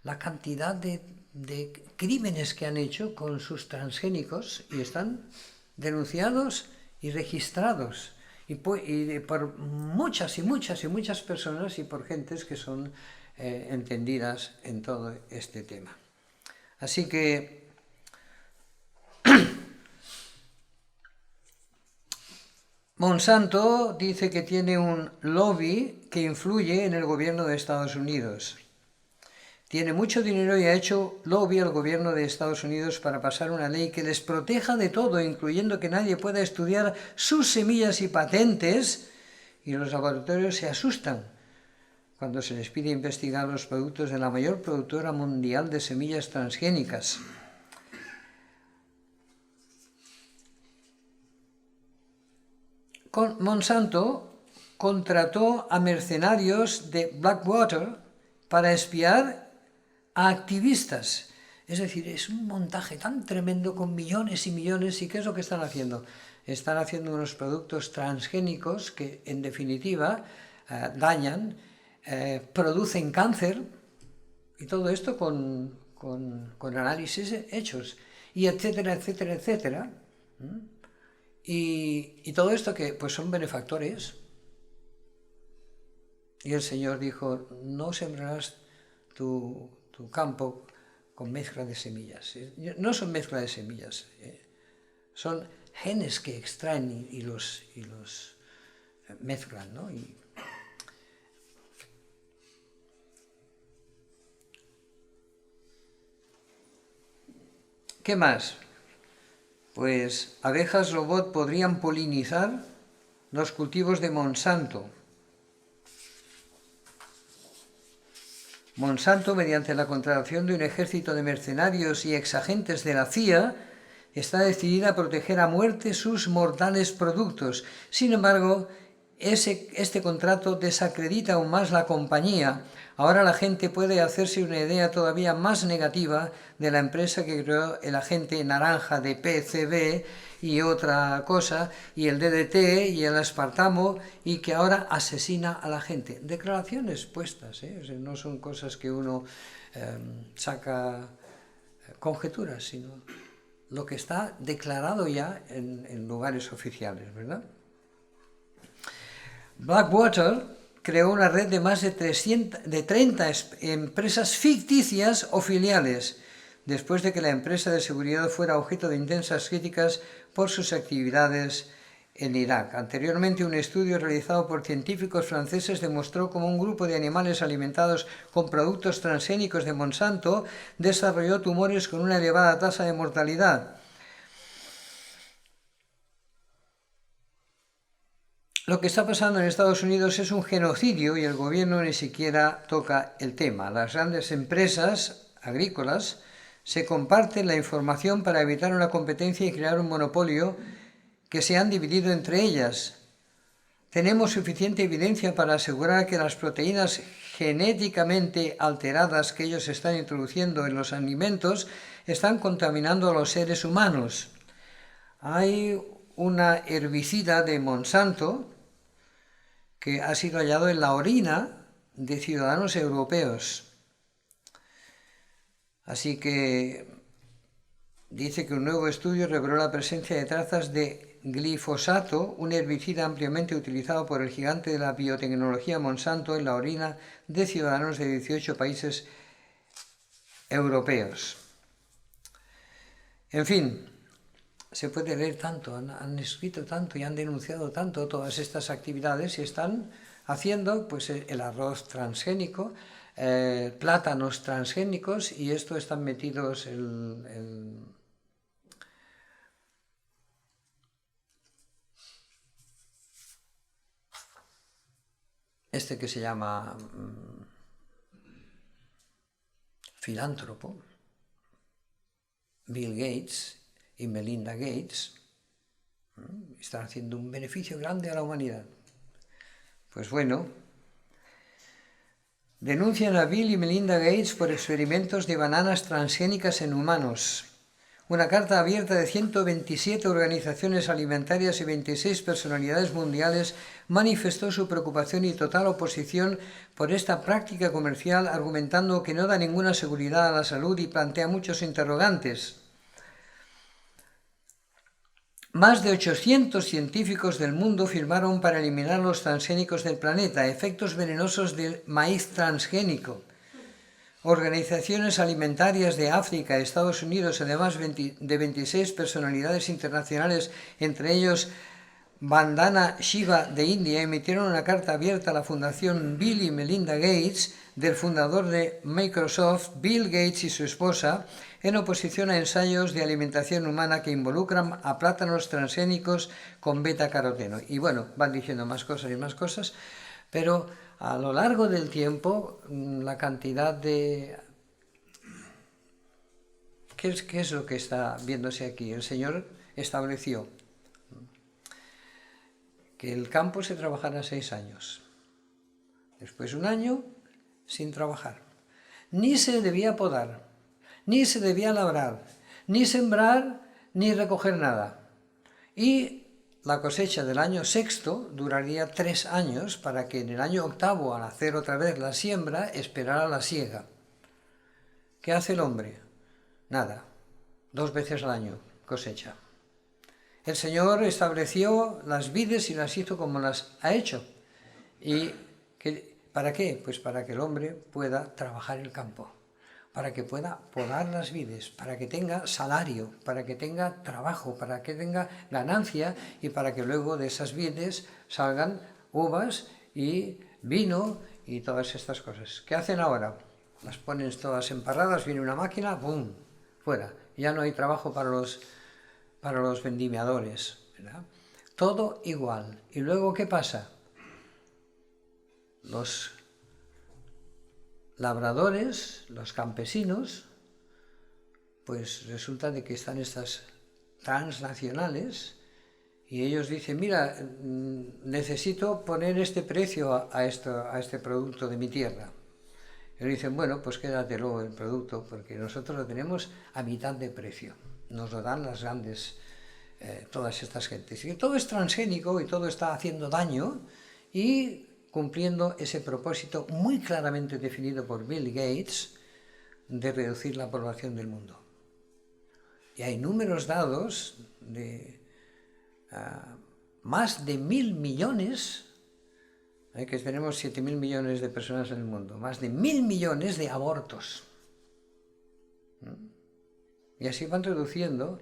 la cantidad de crímenes que han hecho con sus transgénicos y están denunciados y registrados y por muchas y muchas y muchas personas y por gentes que son entendidas en todo este tema. Así que Monsanto dice que tiene un lobby que influye en el gobierno de Estados Unidos. Tiene mucho dinero y ha hecho lobby al gobierno de Estados Unidos para pasar una ley que les proteja de todo, incluyendo que nadie pueda estudiar sus semillas y patentes, y los laboratorios se asustan cuando se les pide investigar los productos de la mayor productora mundial de semillas transgénicas. Monsanto contrató a mercenarios de Blackwater para espiar a activistas. Es decir, es un montaje tan tremendo con millones y millones. ¿Y qué es lo que están haciendo? Están haciendo unos productos transgénicos que, en definitiva, dañan, producen cáncer, y todo esto con análisis hechos, y etcétera, etcétera, etcétera. Y todo esto que pues son benefactores. Y el Señor dijo, no sembrarás tu campo con mezcla de semillas. No son mezcla de semillas, son genes que extraen y los mezclan, ¿no? ¿Qué más? Pues abejas robot podrían polinizar los cultivos de Monsanto. Monsanto, mediante la contratación de un ejército de mercenarios y exagentes de la CIA, está decidida a proteger a muerte sus mortales productos. Sin embargo, este contrato desacredita aún más la compañía. Ahora la gente puede hacerse una idea todavía más negativa de la empresa que creó el agente naranja de PCB y otra cosa, y el DDT y el aspartamo, y que ahora asesina a la gente. Declaraciones puestas, ¿eh? O sea, no son cosas que uno saca conjeturas, sino lo que está declarado ya en lugares oficiales, ¿verdad? Blackwater creó una red de más de 30 empresas ficticias o filiales, después de que la empresa de seguridad fuera objeto de intensas críticas por sus actividades en Irak. Anteriormente, un estudio realizado por científicos franceses demostró cómo un grupo de animales alimentados con productos transgénicos de Monsanto desarrolló tumores con una elevada tasa de mortalidad. Lo que está pasando en Estados Unidos es un genocidio y el gobierno ni siquiera toca el tema. Las grandes empresas agrícolas se comparten la información para evitar una competencia y crear un monopolio que se han dividido entre ellas. Tenemos suficiente evidencia para asegurar que las proteínas genéticamente alteradas que ellos están introduciendo en los alimentos están contaminando a los seres humanos. Hay una herbicida de Monsanto que ha sido hallado en la orina de ciudadanos europeos. Así que dice que un nuevo estudio reveló la presencia de trazas de glifosato, un herbicida ampliamente utilizado por el gigante de la biotecnología Monsanto, en la orina de ciudadanos de 18 países europeos. En fin, se puede leer tanto, han escrito tanto y han denunciado tanto todas estas actividades y están haciendo pues el arroz transgénico, plátanos transgénicos, y esto están metidos este que se llama filántropo, Bill Gates y Melinda Gates, están haciendo un beneficio grande a la humanidad. Pues bueno, denuncian a Bill y Melinda Gates por experimentos de bananas transgénicas en humanos. Una carta abierta de 127 organizaciones alimentarias y 26 personalidades mundiales manifestó su preocupación y total oposición por esta práctica comercial, argumentando que no da ninguna seguridad a la salud y plantea muchos interrogantes. Más de 800 científicos del mundo firmaron para eliminar los transgénicos del planeta, efectos venenosos del maíz transgénico. Organizaciones alimentarias de África, Estados Unidos, además de 26 personalidades internacionales, entre ellos Vandana Shiva de India, emitieron una carta abierta a la Fundación Bill y Melinda Gates, del fundador de Microsoft, Bill Gates, y su esposa, en oposición a ensayos de alimentación humana que involucran a plátanos transgénicos con beta-caroteno. Y bueno, van diciendo más cosas y más cosas, pero a lo largo del tiempo la cantidad de... ¿Qué es lo que está viéndose aquí? El Señor estableció que el campo se trabajara 6 años, después 1 año sin trabajar. Ni se debía podar, ni se debía labrar, ni sembrar, ni recoger nada. Y la cosecha del año 6º duraría 3 años, para que en el año 8º, al hacer otra vez la siembra, esperara la siega. ¿Qué hace el hombre? Nada, 2 veces al año cosecha. El Señor estableció las vides y las hizo como las ha hecho. ¿Y para qué? Pues para que el hombre pueda trabajar el campo. para que pueda podar las vides, para que tenga salario, para que tenga trabajo, para que tenga ganancia y para que luego de esas vides salgan uvas y vino y todas estas cosas. ¿Qué hacen ahora? Las ponen todas emparradas, viene una máquina, ¡pum!, fuera. Ya no hay trabajo para los vendimiadores, ¿verdad? Todo igual. ¿Y luego qué pasa? Los labradores, los campesinos, pues resulta de que están estas transnacionales y ellos dicen, mira, necesito poner este precio a este producto de mi tierra. Y dicen, bueno, pues quédatelo el producto, porque nosotros lo tenemos a mitad de precio. Nos lo dan las grandes, todas estas gentes. Y todo es transgénico y todo está haciendo daño y cumpliendo ese propósito muy claramente definido por Bill Gates de reducir la población del mundo. Y hay números dados de más de 1.000 millones, que tenemos 7.000 millones de personas en el mundo, más de 1.000 millones de abortos. Y así van reduciendo.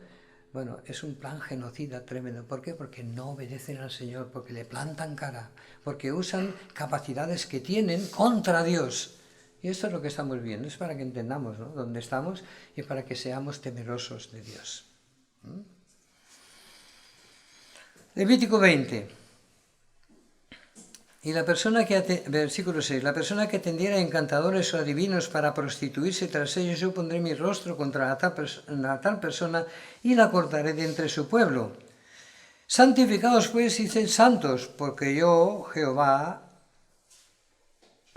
Bueno, es un plan genocida tremendo. ¿Por qué? Porque no obedecen al Señor, porque le plantan cara, porque usan capacidades que tienen contra Dios. Y esto es lo que estamos viendo, es para que entendamos, ¿no?, dónde estamos y para que seamos temerosos de Dios. Levítico 20. Y la persona versículo 6, la persona que tendiera encantadores o adivinos para prostituirse tras ellos, yo pondré mi rostro contra la tal persona y la cortaré de entre su pueblo. Santificados pues y sed santos, porque yo, Jehová,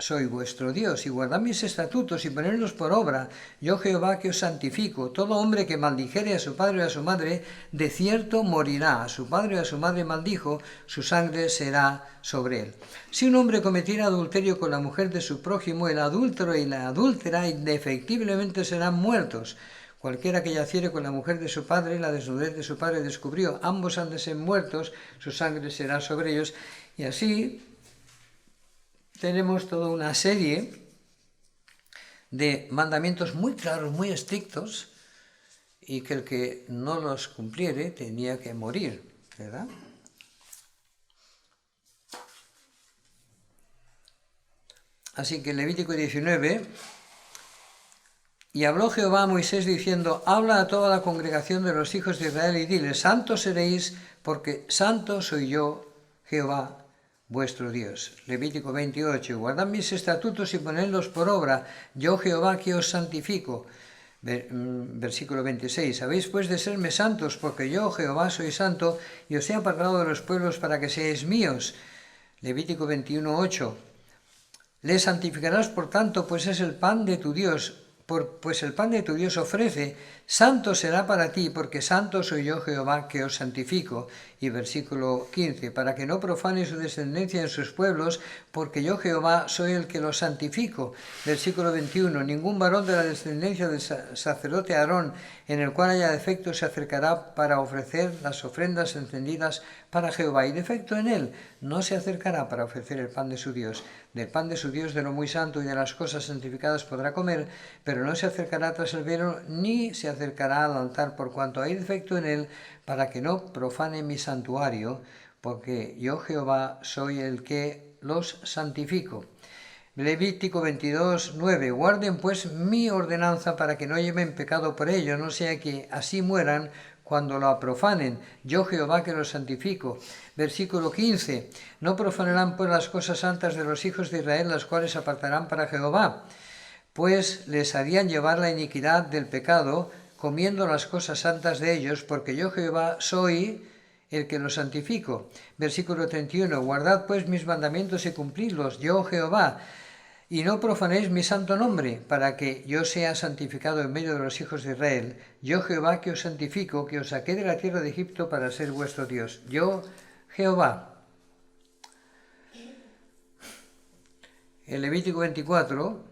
soy vuestro Dios, y guardad mis estatutos y ponedlos por obra, yo Jehová que os santifico. Todo hombre que maldijere a su padre o a su madre, de cierto morirá. A su padre o a su madre maldijo, su sangre será sobre él. Si un hombre cometiera adulterio con la mujer de su prójimo, el adúltero y la adúltera indefectiblemente serán muertos. Cualquiera que yaciere con la mujer de su padre, la desnudez de su padre descubrió, ambos han de ser muertos, su sangre será sobre ellos. Y así tenemos toda una serie de mandamientos muy claros, muy estrictos, y que el que no los cumpliere tenía que morir, ¿verdad? Así que Levítico 19, y habló Jehová a Moisés diciendo, habla a toda la congregación de los hijos de Israel y diles, santos seréis, porque santo soy yo, Jehová, vuestro Dios. Levítico 28, guardad mis estatutos y ponedlos por obra, yo Jehová que os santifico. Versículo 26, habéis pues de serme santos, porque yo Jehová soy santo, y os he apartado de los pueblos para que seáis míos. Levítico 21, 8, le santificarás por tanto, pues es el pan de tu Dios, pues el pan de tu Dios ofrece, santo será para ti, porque santo soy yo Jehová que os santifico. Y versículo 15, para que no profane su descendencia en sus pueblos, porque yo Jehová soy el que los santifico. Versículo 21, ningún varón de la descendencia del sacerdote Aarón, en el cual haya defecto, se acercará para ofrecer las ofrendas encendidas para Jehová, y defecto en él, no se acercará para ofrecer el pan de su Dios. Del pan de su Dios, de lo muy santo y de las cosas santificadas podrá comer, pero no se acercará tras el velo, ni se acercará al altar por cuanto hay defecto en él, para que no profane mi santuario, porque yo Jehová soy el que los santifico. Levítico 22, 9. Guarden pues mi ordenanza para que no lleven pecado por ello, no sea que así mueran cuando la profanen, yo Jehová que los santifico. Versículo 15. No profanarán pues las cosas santas de los hijos de Israel, las cuales apartarán para Jehová, pues les harían llevar la iniquidad del pecado, comiendo las cosas santas de ellos, porque yo Jehová soy el que los santifico. Versículo 31. Guardad pues mis mandamientos y cumplidlos, yo Jehová, y no profanéis mi santo nombre, para que yo sea santificado en medio de los hijos de Israel. Yo Jehová que os santifico, que os saqué de la tierra de Egipto para ser vuestro Dios. Yo Jehová. En Levítico 24,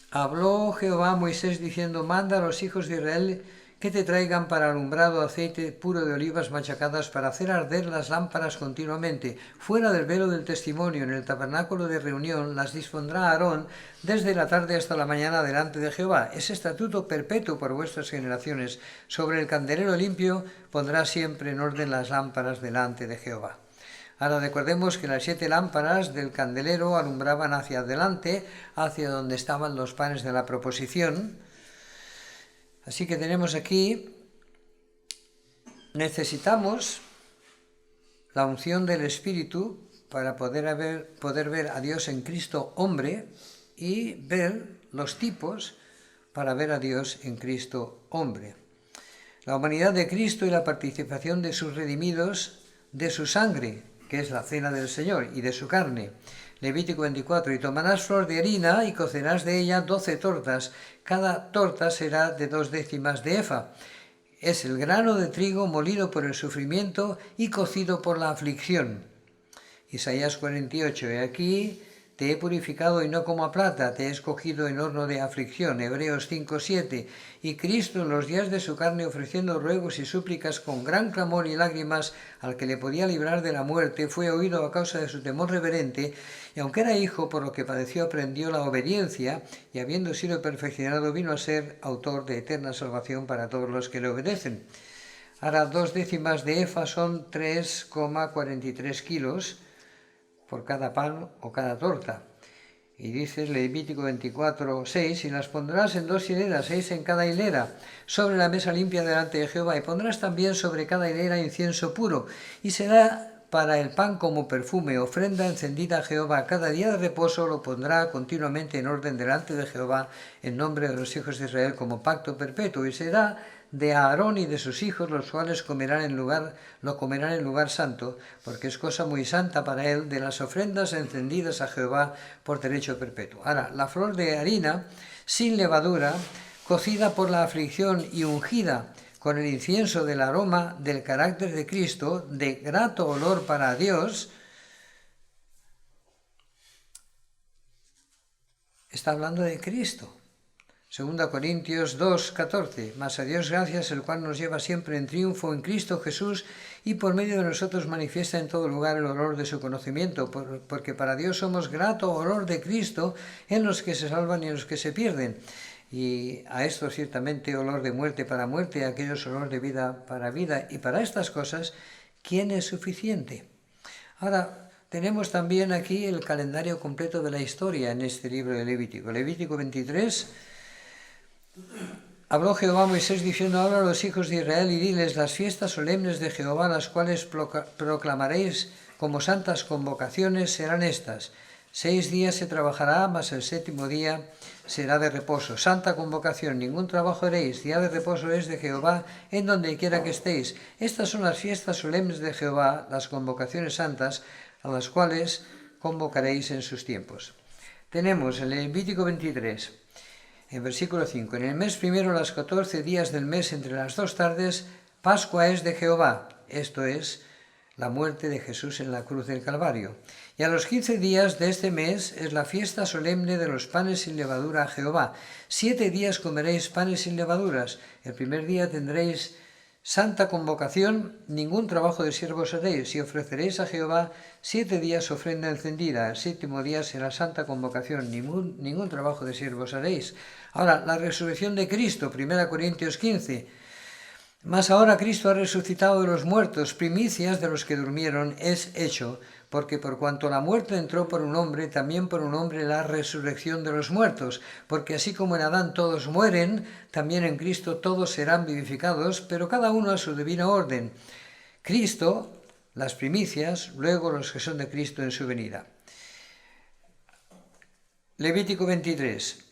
habló Jehová a Moisés diciendo, manda a los hijos de Israel que te traigan para alumbrado aceite puro de olivas machacadas para hacer arder las lámparas continuamente. Fuera del velo del testimonio, en el tabernáculo de reunión, las dispondrá Aarón desde la tarde hasta la mañana delante de Jehová. Es estatuto perpetuo por vuestras generaciones. Sobre el candelero limpio pondrá siempre en orden las lámparas delante de Jehová. Ahora recordemos que las 7 lámparas del candelero alumbraban hacia adelante, hacia donde estaban los panes de la proposición. Así que tenemos aquí, necesitamos la unción del Espíritu para poder ver a Dios en Cristo hombre y ver los tipos para ver a Dios en Cristo hombre. La humanidad de Cristo y la participación de sus redimidos de su sangre, que es la cena del Señor, y de su carne. Levítico 24, y tomarás flor de harina y cocerás de ella 12 tortas, cada torta será de 2 décimas de efa. Es el grano de trigo molido por el sufrimiento y cocido por la aflicción. Isaías 48, y aquí te he purificado y no como a plata, te he escogido en horno de aflicción. Hebreos 5:7. Y Cristo en los días de su carne, ofreciendo ruegos y súplicas con gran clamor y lágrimas al que le podía librar de la muerte, fue oído a causa de su temor reverente, y aunque era hijo, por lo que padeció aprendió la obediencia, y habiendo sido perfeccionado vino a ser autor de eterna salvación para todos los que le obedecen. Ahora 2 décimas de efa son 3,43 kilos por cada pan o cada torta. Y dice Levítico 24:6, y las pondrás en 2 hileras, 6 en cada hilera, sobre la mesa limpia delante de Jehová, y pondrás también sobre cada hilera incienso puro, y será para el pan como perfume, ofrenda encendida a Jehová. Cada día de reposo lo pondrá continuamente en orden delante de Jehová, en nombre de los hijos de Israel, como pacto perpetuo, y será de Aarón y de sus hijos, los cuales lo comerán en lugar santo, porque es cosa muy santa para él, de las ofrendas encendidas a Jehová por derecho perpetuo. Ahora, la flor de harina, sin levadura, cocida por la aflicción y ungida con el incienso del aroma del carácter de Cristo, de grato olor para Dios, está hablando de Cristo. 2 Corintios 2:14, mas a Dios gracias, el cual nos lleva siempre en triunfo en Cristo Jesús, y por medio de nosotros manifiesta en todo lugar el olor de su conocimiento, porque para Dios somos grato olor de Cristo en los que se salvan y en los que se pierden. Y a esto ciertamente olor de muerte para muerte, a aquellos olor de vida para vida, y para estas cosas, ¿quién es suficiente? Ahora, tenemos también aquí el calendario completo de la historia en este libro de Levítico. Levítico 23... Habló Jehová a Moisés diciendo, habla a los hijos de Israel y diles, las fiestas solemnes de Jehová, las cuales proclamaréis como santas convocaciones, serán estas. 6 días se trabajará, mas el 7º día será de reposo. Santa convocación, ningún trabajo haréis, día de reposo es de Jehová, en donde quiera que estéis. Estas son las fiestas solemnes de Jehová, las convocaciones santas, a las cuales convocaréis en sus tiempos. Tenemos en Levítico 23... En versículo 5, en el mes primero, las 14 días del mes, entre las 2 tardes, Pascua es de Jehová, esto es, la muerte de Jesús en la cruz del Calvario. Y a los 15 días de este mes es la fiesta solemne de los panes sin levadura a Jehová. 7 días comeréis panes sin levaduras. El primer día tendréis santa convocación, ningún trabajo de siervos haréis, y ofreceréis a Jehová 7 días ofrenda encendida. El 7º día será santa convocación, ningún trabajo de siervos haréis. Ahora, la resurrección de Cristo, 1 Corintios 15. Mas ahora Cristo ha resucitado de los muertos, primicias de los que durmieron, es hecho, porque por cuanto la muerte entró por un hombre, también por un hombre la resurrección de los muertos, porque así como en Adán todos mueren, también en Cristo todos serán vivificados, pero cada uno a su divino orden. Cristo, las primicias, luego los que son de Cristo en su venida. Levítico 23.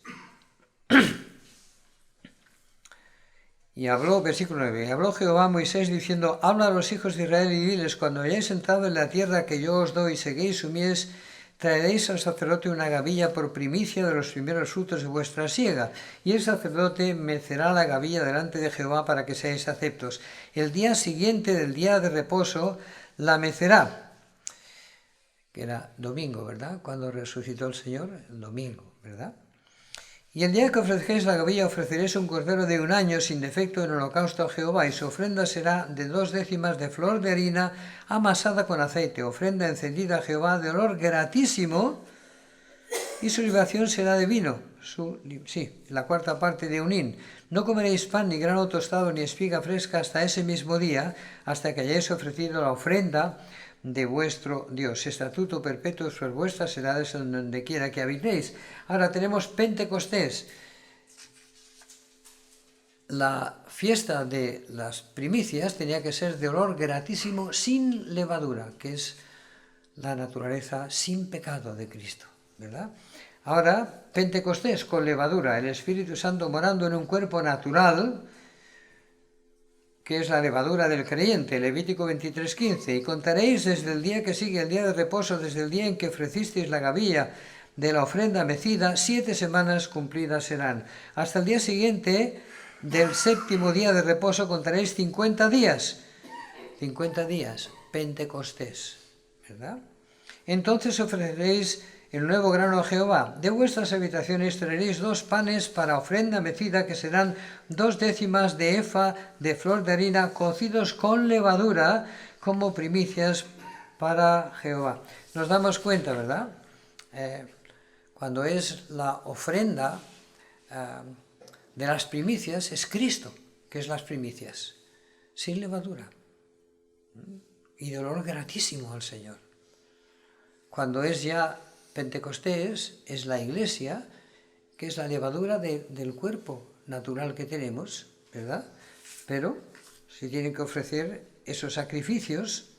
Y habló, versículo 9, habló Jehová a Moisés diciendo, habla a los hijos de Israel y diles, cuando hayáis entrado en la tierra que yo os doy, seguéis su mies, traeréis al sacerdote una gavilla por primicia de los primeros frutos de vuestra siega, y el sacerdote mecerá la gavilla delante de Jehová para que seáis aceptos. El día siguiente del día de reposo la mecerá, que era domingo, ¿verdad? Cuando resucitó el Señor, el domingo, ¿verdad? Y el día que ofrezcáis la gavilla ofreceréis un cordero de 1 año sin defecto en holocausto a Jehová, y su ofrenda será de 2 décimas de flor de harina amasada con aceite, ofrenda encendida a Jehová de olor gratísimo, y su libación será de vino, la 4ª parte de un hin. No comeréis pan, ni grano tostado, ni espiga fresca hasta ese mismo día, hasta que hayáis ofrecido la ofrenda de vuestro Dios. Estatuto perpetuo sobre vuestra será desde donde quiera que habitéis. Ahora tenemos Pentecostés. La fiesta de las primicias tenía que ser de olor gratísimo, sin levadura, que es la naturaleza sin pecado de Cristo, ¿verdad? Ahora, Pentecostés con levadura, el Espíritu Santo morando en un cuerpo natural, que es la levadura del creyente, Levítico 23:15, y contaréis desde el día que sigue el día de reposo, desde el día en que ofrecisteis la gavilla de la ofrenda mecida, 7 semanas cumplidas serán. Hasta el día siguiente del 7º día de reposo contaréis 50 días. 50 días, Pentecostés, ¿verdad? Entonces ofreceréis el nuevo grano a Jehová. De vuestras habitaciones traeréis 2 panes para ofrenda mecida, que serán 2 décimas de efa de flor de harina, cocidos con levadura, como primicias para Jehová. Nos damos cuenta, ¿verdad? Cuando es la ofrenda de las primicias, es Cristo, que es las primicias, sin levadura, y de olor gratísimo al Señor. Cuando es ya Pentecostés, es la Iglesia, que es la levadura del cuerpo natural que tenemos, ¿verdad? Pero se tienen que ofrecer esos sacrificios.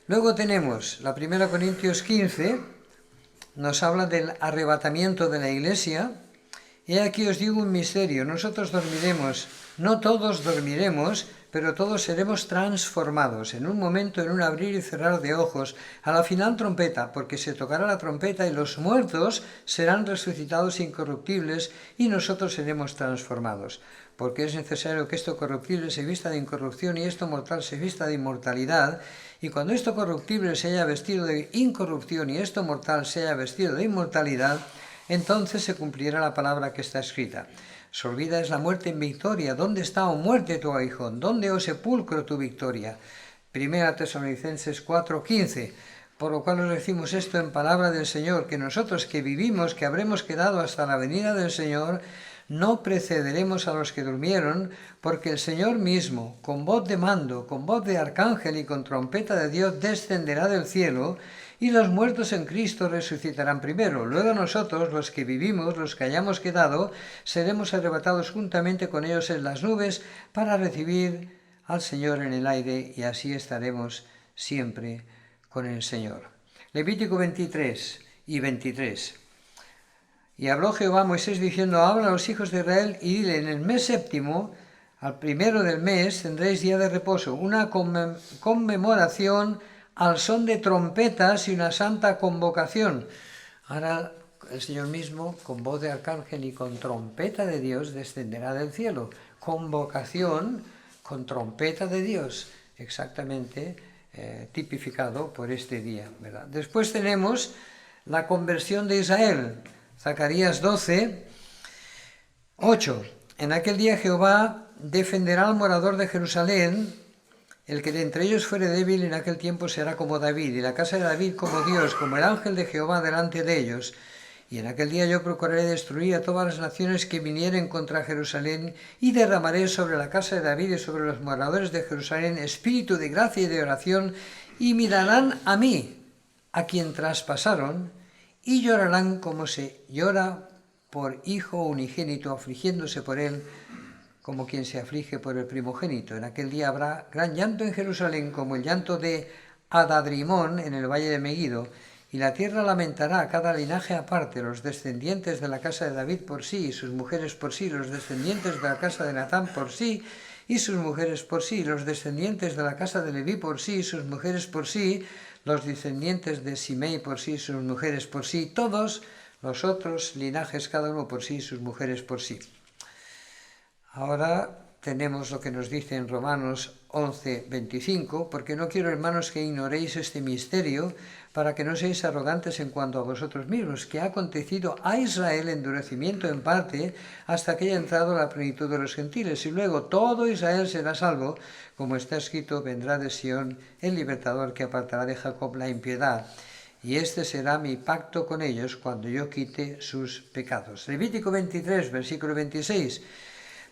Luego tenemos la 1 Corintios 15, nos habla del arrebatamiento de la Iglesia. He aquí os digo un misterio: nosotros dormiremos, no todos dormiremos, pero todos seremos transformados, en un momento, en un abrir y cerrar de ojos, a la final trompeta, porque se tocará la trompeta y los muertos serán resucitados incorruptibles y nosotros seremos transformados. Porque es necesario que esto corruptible se vista de incorrupción y esto mortal se vista de inmortalidad, y cuando esto corruptible se haya vestido de incorrupción y esto mortal se haya vestido de inmortalidad, entonces se cumplirá la palabra que está escrita. Solvida es la muerte en victoria. ¿Dónde está, oh muerte, tu aguijón? ¿Dónde, oh sepulcro, tu victoria? 1 Tesalonicenses 4:15. Por lo cual os decimos esto en palabra del Señor, que nosotros que vivimos, que habremos quedado hasta la venida del Señor, no precederemos a los que durmieron, porque el Señor mismo, con voz de mando, con voz de arcángel y con trompeta de Dios, descenderá del cielo, y los muertos en Cristo resucitarán primero. Luego nosotros, los que vivimos, los que hayamos quedado, seremos arrebatados juntamente con ellos en las nubes para recibir al Señor en el aire, y así estaremos siempre con el Señor. Levítico 23 y 23. Y habló Jehová a Moisés diciendo: habla a los hijos de Israel y dile: en el mes 7º, al 1 del mes, tendréis día de reposo, una conmemoración al son de trompetas y una santa convocación. Ahora el Señor mismo, con voz de arcángel y con trompeta de Dios, descenderá del cielo. Convocación con trompeta de Dios, exactamente tipificado por este día, ¿verdad? Después tenemos la conversión de Israel. Zacarías 12, 8. En aquel día Jehová defenderá al morador de Jerusalén. El que de entre ellos fuere débil en aquel tiempo será como David, y la casa de David como Dios, como el ángel de Jehová delante de ellos. Y en aquel día yo procuraré destruir a todas las naciones que vinieren contra Jerusalén, y derramaré sobre la casa de David y sobre los moradores de Jerusalén espíritu de gracia y de oración, y mirarán a mí, a quien traspasaron, y llorarán como se llora por hijo unigénito, afligiéndose por él, como quien se aflige por el primogénito. En aquel día habrá gran llanto en Jerusalén, como el llanto de Adadrimón en el valle de Meguido, y la tierra lamentará a cada linaje aparte, los descendientes de la casa de David por sí, y sus mujeres por sí, los descendientes de la casa de Natán por sí, y sus mujeres por sí, los descendientes de la casa de Leví por sí, y sus mujeres por sí, los descendientes de Simei por sí, y sus mujeres por sí, todos los otros linajes, cada uno por sí, y sus mujeres por sí. Ahora tenemos lo que nos dice en Romanos 11:25, porque no quiero, hermanos, que ignoréis este misterio, para que no seáis arrogantes en cuanto a vosotros mismos, que ha acontecido a Israel endurecimiento en parte, hasta que haya entrado la plenitud de los gentiles, y luego todo Israel será salvo, como está escrito, vendrá de Sión el libertador que apartará de Jacob la impiedad. Y este será mi pacto con ellos cuando yo quite sus pecados. Levítico 23, versículo 26.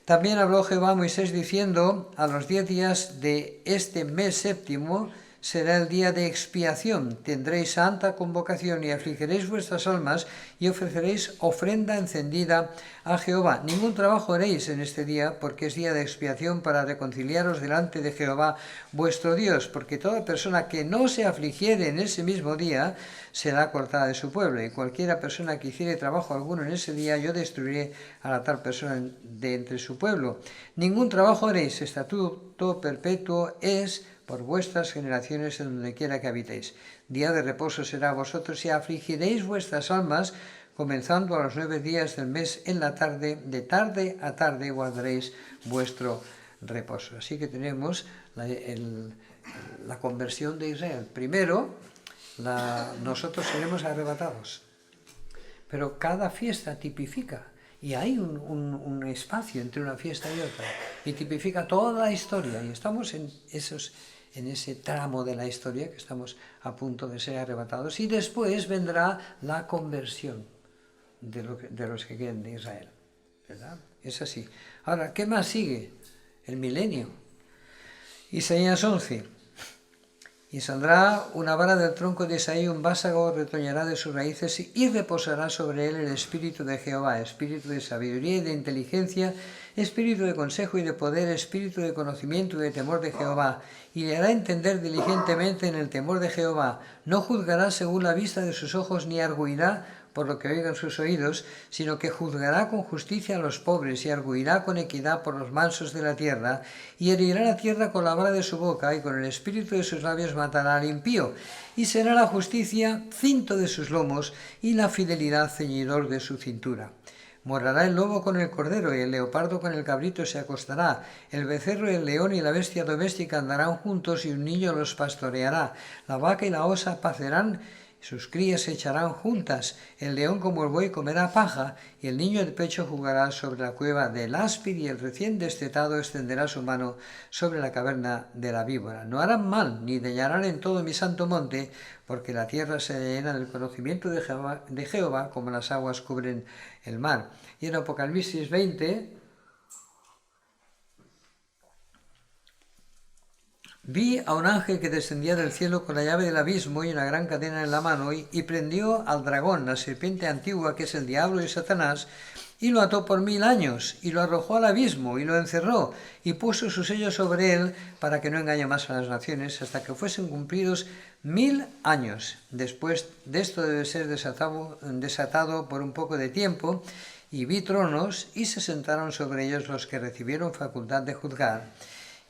También habló Jehová a Moisés diciendo, a los 10 días de este mes séptimo será el día de expiación, tendréis santa convocación y afligiréis vuestras almas y ofreceréis ofrenda encendida a Jehová. Ningún trabajo haréis en este día, porque es día de expiación para reconciliaros delante de Jehová vuestro Dios, porque toda persona que no se afligiere en ese mismo día será cortada de su pueblo, y cualquiera persona que hiciere trabajo alguno en ese día, yo destruiré a la tal persona de entre su pueblo. Ningún trabajo haréis, estatuto perpetuo es por vuestras generaciones en donde quiera que habitéis. Día de reposo será a vosotros y afligiréis vuestras almas, comenzando a los 9 días del mes en la tarde, de tarde a tarde guardaréis vuestro reposo. Así que tenemos la conversión de Israel. Primero, nosotros seremos arrebatados, pero cada fiesta tipifica, y hay un espacio entre una fiesta y otra, y tipifica toda la historia, y estamos en ese tramo de la historia que estamos a punto de ser arrebatados, y después vendrá la conversión de los que queden de Israel, ¿verdad? Es así. Ahora, ¿qué más sigue? El milenio. Isaías 11. Y saldrá una vara del tronco de Isaí, un vástago retoñará de sus raíces y reposará sobre él el espíritu de Jehová, espíritu de sabiduría y de inteligencia, espíritu de consejo y de poder, espíritu de conocimiento y de temor de Jehová, y le hará entender diligentemente en el temor de Jehová. No juzgará según la vista de sus ojos, ni arguirá por lo que oigan sus oídos, sino que juzgará con justicia a los pobres y arguirá con equidad por los mansos de la tierra, y herirá la tierra con la vara de su boca, y con el espíritu de sus labios matará al impío, y será la justicia cinto de sus lomos, y la fidelidad ceñidor de su cintura. Morará el lobo con el cordero, y el leopardo con el cabrito se acostará. El becerro, el león y la bestia doméstica andarán juntos, y un niño los pastoreará. La vaca y la osa pacerán, sus crías se echarán juntas. El león como el buey comerá paja, y el niño de pecho jugará sobre la cueva del áspid, y el recién destetado extenderá su mano sobre la caverna de la víbora. No harán mal, ni dañarán en todo mi santo monte, porque la tierra se llena del conocimiento de Jehová, como las aguas cubren el mar. Y en Apocalipsis 20... vi a un ángel que descendía del cielo con la llave del abismo y una gran cadena en la mano, y prendió al dragón, la serpiente antigua, que es el diablo y Satanás, y lo ató por 1000 años, y lo arrojó al abismo, y lo encerró, y puso su sello sobre él, para que no engañe más a las naciones, hasta que fuesen cumplidos 1000 años. Después de esto debe ser desatado por un poco de tiempo, y vi tronos, y se sentaron sobre ellos los que recibieron facultad de juzgar.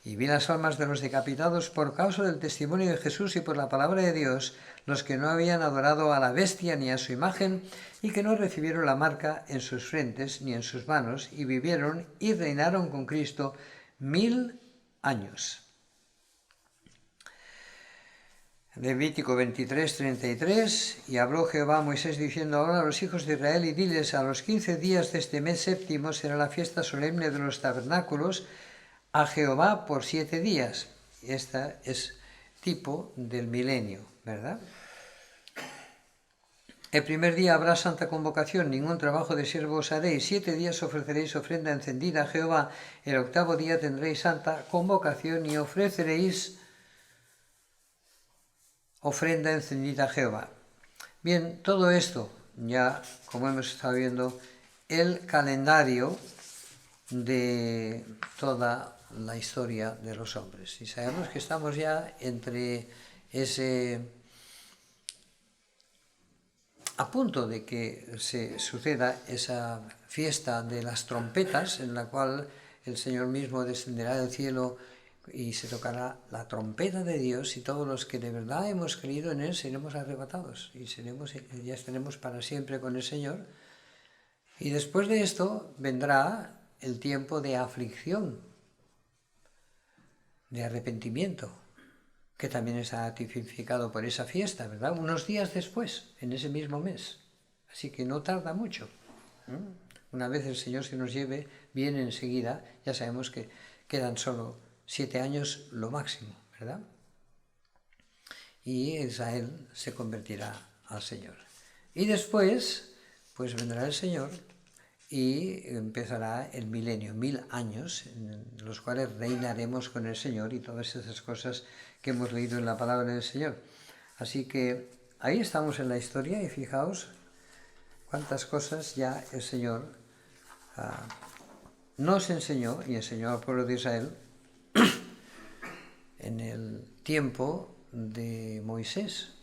Y vi las almas de los decapitados por causa del testimonio de Jesús y por la palabra de Dios, los que no habían adorado a la bestia ni a su imagen, y que no recibieron la marca en sus frentes ni en sus manos, y vivieron y reinaron con Cristo 1000 años. Levítico 23:33. Y habló Jehová a Moisés diciendo, ahora a los hijos de Israel, y diles, a los 15 días de este mes séptimo será la fiesta solemne de los tabernáculos, a Jehová por 7 días. Esta es tipo del milenio, ¿verdad? El primer día habrá santa convocación, ningún trabajo de siervos haréis. 7 días ofreceréis ofrenda encendida a Jehová. El octavo día tendréis santa convocación y ofreceréis ofrenda encendida a Jehová. Bien, todo esto, ya como hemos estado viendo, el calendario de toda la historia de los hombres. Y sabemos que estamos ya entre a punto de que se suceda esa fiesta de las trompetas, en la cual el Señor mismo descenderá del cielo y se tocará la trompeta de Dios, y todos los que de verdad hemos creído en Él seremos arrebatados y ya estaremos para siempre con el Señor. Y después de esto vendrá el tiempo de aflicción, de arrepentimiento, que también está tipificado por esa fiesta, ¿verdad? Unos días después, en ese mismo mes. Así que no tarda mucho. Una vez el Señor se nos lleve, viene enseguida, ya sabemos que quedan solo 7 años lo máximo, ¿verdad? Y Israel se convertirá al Señor. Y después, pues vendrá el Señor y empezará el milenio, 1000 años, en los cuales reinaremos con el Señor y todas esas cosas que hemos leído en la palabra del Señor. Así que ahí estamos en la historia y fijaos cuántas cosas ya el Señor nos enseñó y enseñó al pueblo de Israel en el tiempo de Moisés,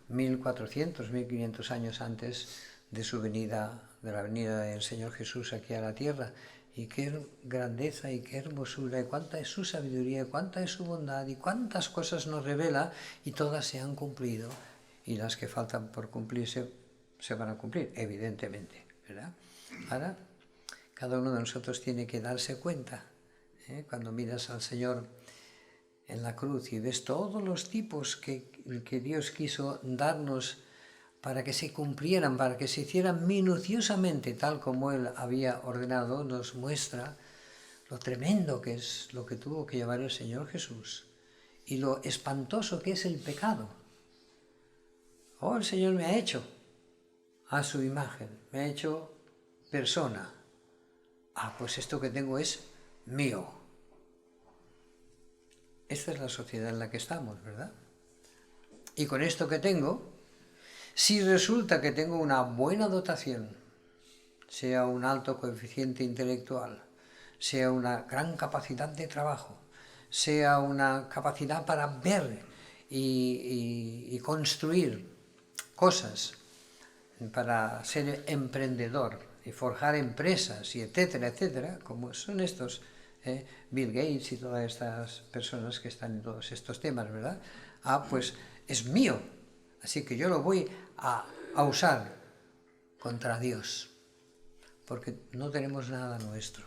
1400, 1500 años antes de su venida, de la venida del Señor Jesús aquí a la tierra. Y qué grandeza y qué hermosura, y cuánta es su sabiduría, y cuánta es su bondad, y cuántas cosas nos revela, y todas se han cumplido, y las que faltan por cumplirse se van a cumplir, evidentemente, ¿verdad? Ahora, cada uno de nosotros tiene que darse cuenta, cuando miras al Señor en la cruz y ves todos los tipos que Dios quiso darnos para que se cumplieran, para que se hicieran minuciosamente tal como Él había ordenado, nos muestra lo tremendo que es lo que tuvo que llevar el Señor Jesús y lo espantoso que es el pecado. Oh, el Señor me ha hecho a su imagen, me ha hecho persona. Pues esto que tengo es mío. Esta es la sociedad en la que estamos, ¿verdad? Y con esto que tengo, si resulta que tengo una buena dotación, sea un alto coeficiente intelectual, sea una gran capacidad de trabajo, sea una capacidad para ver y construir cosas, para ser emprendedor y forjar empresas, y etcétera, etcétera, como son estos Bill Gates y todas estas personas que están en todos estos temas, ¿verdad? Pues es mío, así que yo lo voy a usar contra Dios, porque no tenemos nada nuestro.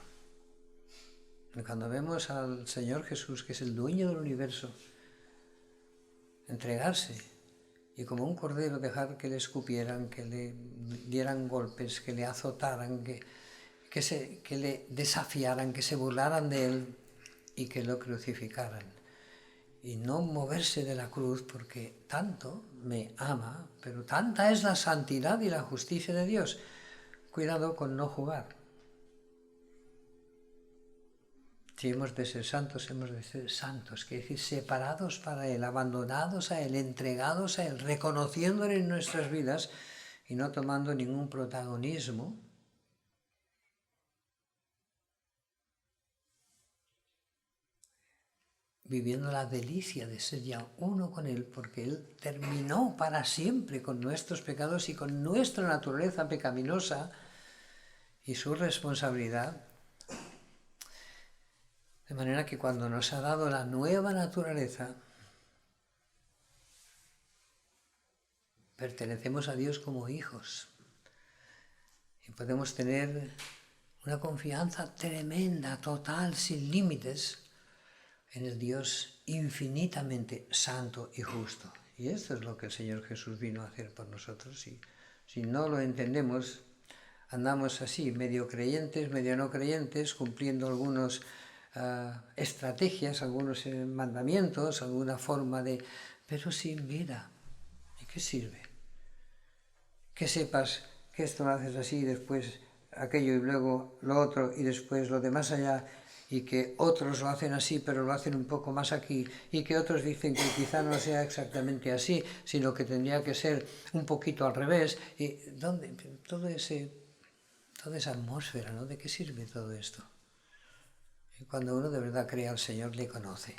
Y cuando vemos al Señor Jesús, que es el dueño del universo, entregarse y como un cordero dejar que le escupieran, que le dieran golpes, que le azotaran, que le desafiaran, que se burlaran de él y que lo crucificaran. Y no moverse de la cruz porque tanto me ama, pero tanta es la santidad y la justicia de Dios. Cuidado con no jugar. Si hemos de ser santos, hemos de ser santos, quiere decir separados para Él, abandonados a Él, entregados a Él, reconociéndole en nuestras vidas y no tomando ningún protagonismo. Viviendo la delicia de ser ya uno con Él, porque Él terminó para siempre con nuestros pecados y con nuestra naturaleza pecaminosa y su responsabilidad. De manera que cuando nos ha dado la nueva naturaleza, pertenecemos a Dios como hijos y podemos tener una confianza tremenda, total, sin límites, en el Dios infinitamente santo y justo. Y esto es lo que el Señor Jesús vino a hacer por nosotros. Y si no lo entendemos, andamos así, medio creyentes, medio no creyentes, cumpliendo algunas estrategias, algunos mandamientos, alguna forma de... pero sin vida. ¿Y qué sirve? Que sepas que esto lo haces así y después aquello y luego lo otro y después lo de más allá, y que otros lo hacen así pero lo hacen un poco más aquí, y que otros dicen que quizá no sea exactamente así, sino que tendría que ser un poquito al revés. Y ¿dónde? Toda esa atmósfera, ¿no? ¿De qué sirve todo esto? Y cuando uno de verdad cree al Señor, le conoce.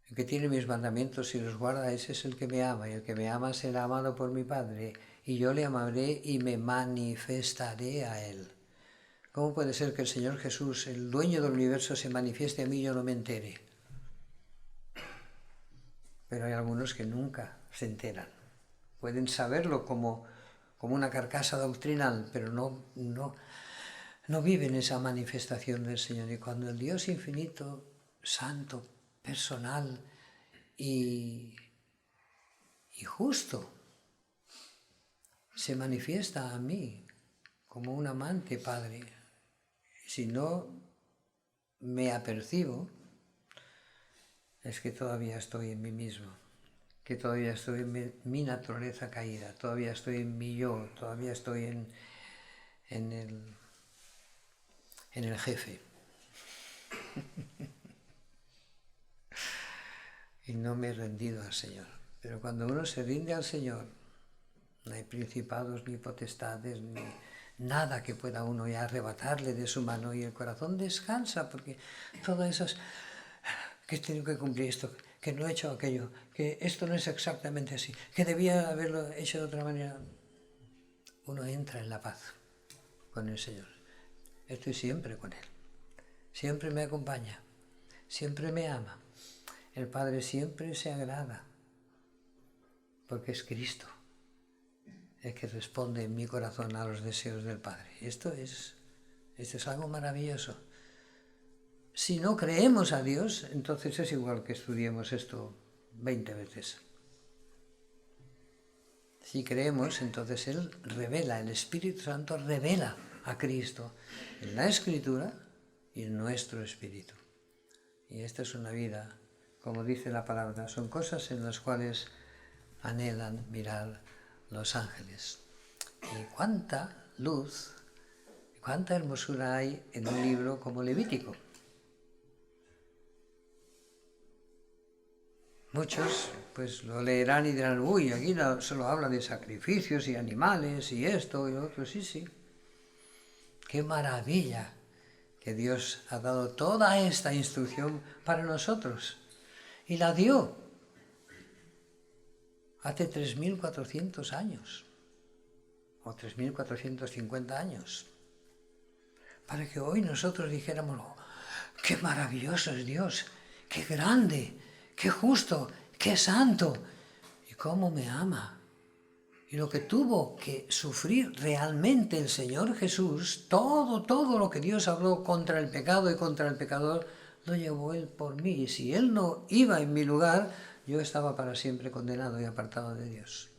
El que tiene mis mandamientos y los guarda, ese es el que me ama, y el que me ama será amado por mi Padre, y yo le amaré y me manifestaré a él. ¿Cómo puede ser que el Señor Jesús, el dueño del universo, se manifieste a mí y yo no me entere? Pero hay algunos que nunca se enteran. Pueden saberlo como una carcasa doctrinal, pero no viven esa manifestación del Señor. Y cuando el Dios infinito santo, personal y justo se manifiesta a mí como un amante padre. Si no me apercibo, es que todavía estoy en mí mismo, que todavía estoy en mi naturaleza caída, todavía estoy en mi yo, todavía estoy en el jefe. Y no me he rendido al Señor. Pero cuando uno se rinde al Señor, no hay principados ni potestades, ni nada que pueda uno ya arrebatarle de su mano, y el corazón descansa, porque todo eso es que he tenido que cumplir esto, que no he hecho aquello, que esto no es exactamente así, que debía haberlo hecho de otra manera. Uno entra en la paz con el Señor. Estoy siempre con Él. Siempre me acompaña. Siempre me ama. El Padre siempre se agrada, porque es Cristo el que responde en mi corazón a los deseos del Padre. Esto es algo maravilloso. Si no creemos a Dios, entonces es igual que estudiemos esto 20 veces. Si creemos, entonces Él revela, el Espíritu Santo revela a Cristo en la Escritura y en nuestro espíritu. Y esta es una vida, como dice la palabra, son cosas en las cuales anhelan mirar los ángeles. Y cuánta luz, cuánta hermosura hay en un libro como Levítico. Muchos pues lo leerán y dirán, uy, aquí solo habla de sacrificios y animales y esto y lo otro. Sí, sí. Qué maravilla que Dios ha dado toda esta instrucción para nosotros. Y la dio hace 3.400 años o 3.450 años. Para que hoy nosotros dijéramos, oh, qué maravilloso es Dios, qué grande, qué justo, qué santo, y cómo me ama. Y lo que tuvo que sufrir realmente el Señor Jesús, todo lo que Dios habló contra el pecado y contra el pecador, lo llevó Él por mí. Y si Él no iba en mi lugar, yo estaba para siempre condenado y apartado de Dios.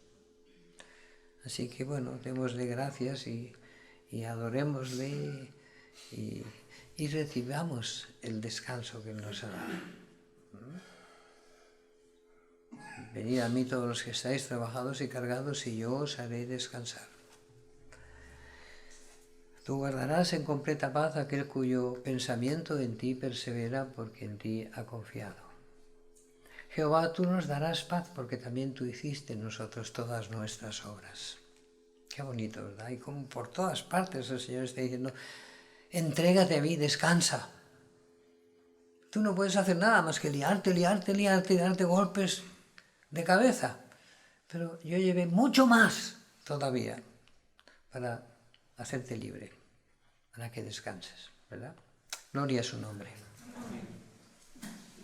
Así que bueno, démosle gracias y adorémosle y recibamos el descanso que Él nos ha dado. Venid a mí todos los que estáis trabajados y cargados, y yo os haré descansar. Tú guardarás en completa paz aquel cuyo pensamiento en ti persevera, porque en ti ha confiado. Jehová, tú nos darás paz, porque también tú hiciste en nosotros todas nuestras obras. Qué bonito, ¿verdad? Y como por todas partes el Señor está diciendo, entrégate a mí, descansa. Tú no puedes hacer nada más que liarte, darte golpes de cabeza. Pero yo llevé mucho más todavía para hacerte libre, para que descanses, ¿verdad? Gloria a su nombre.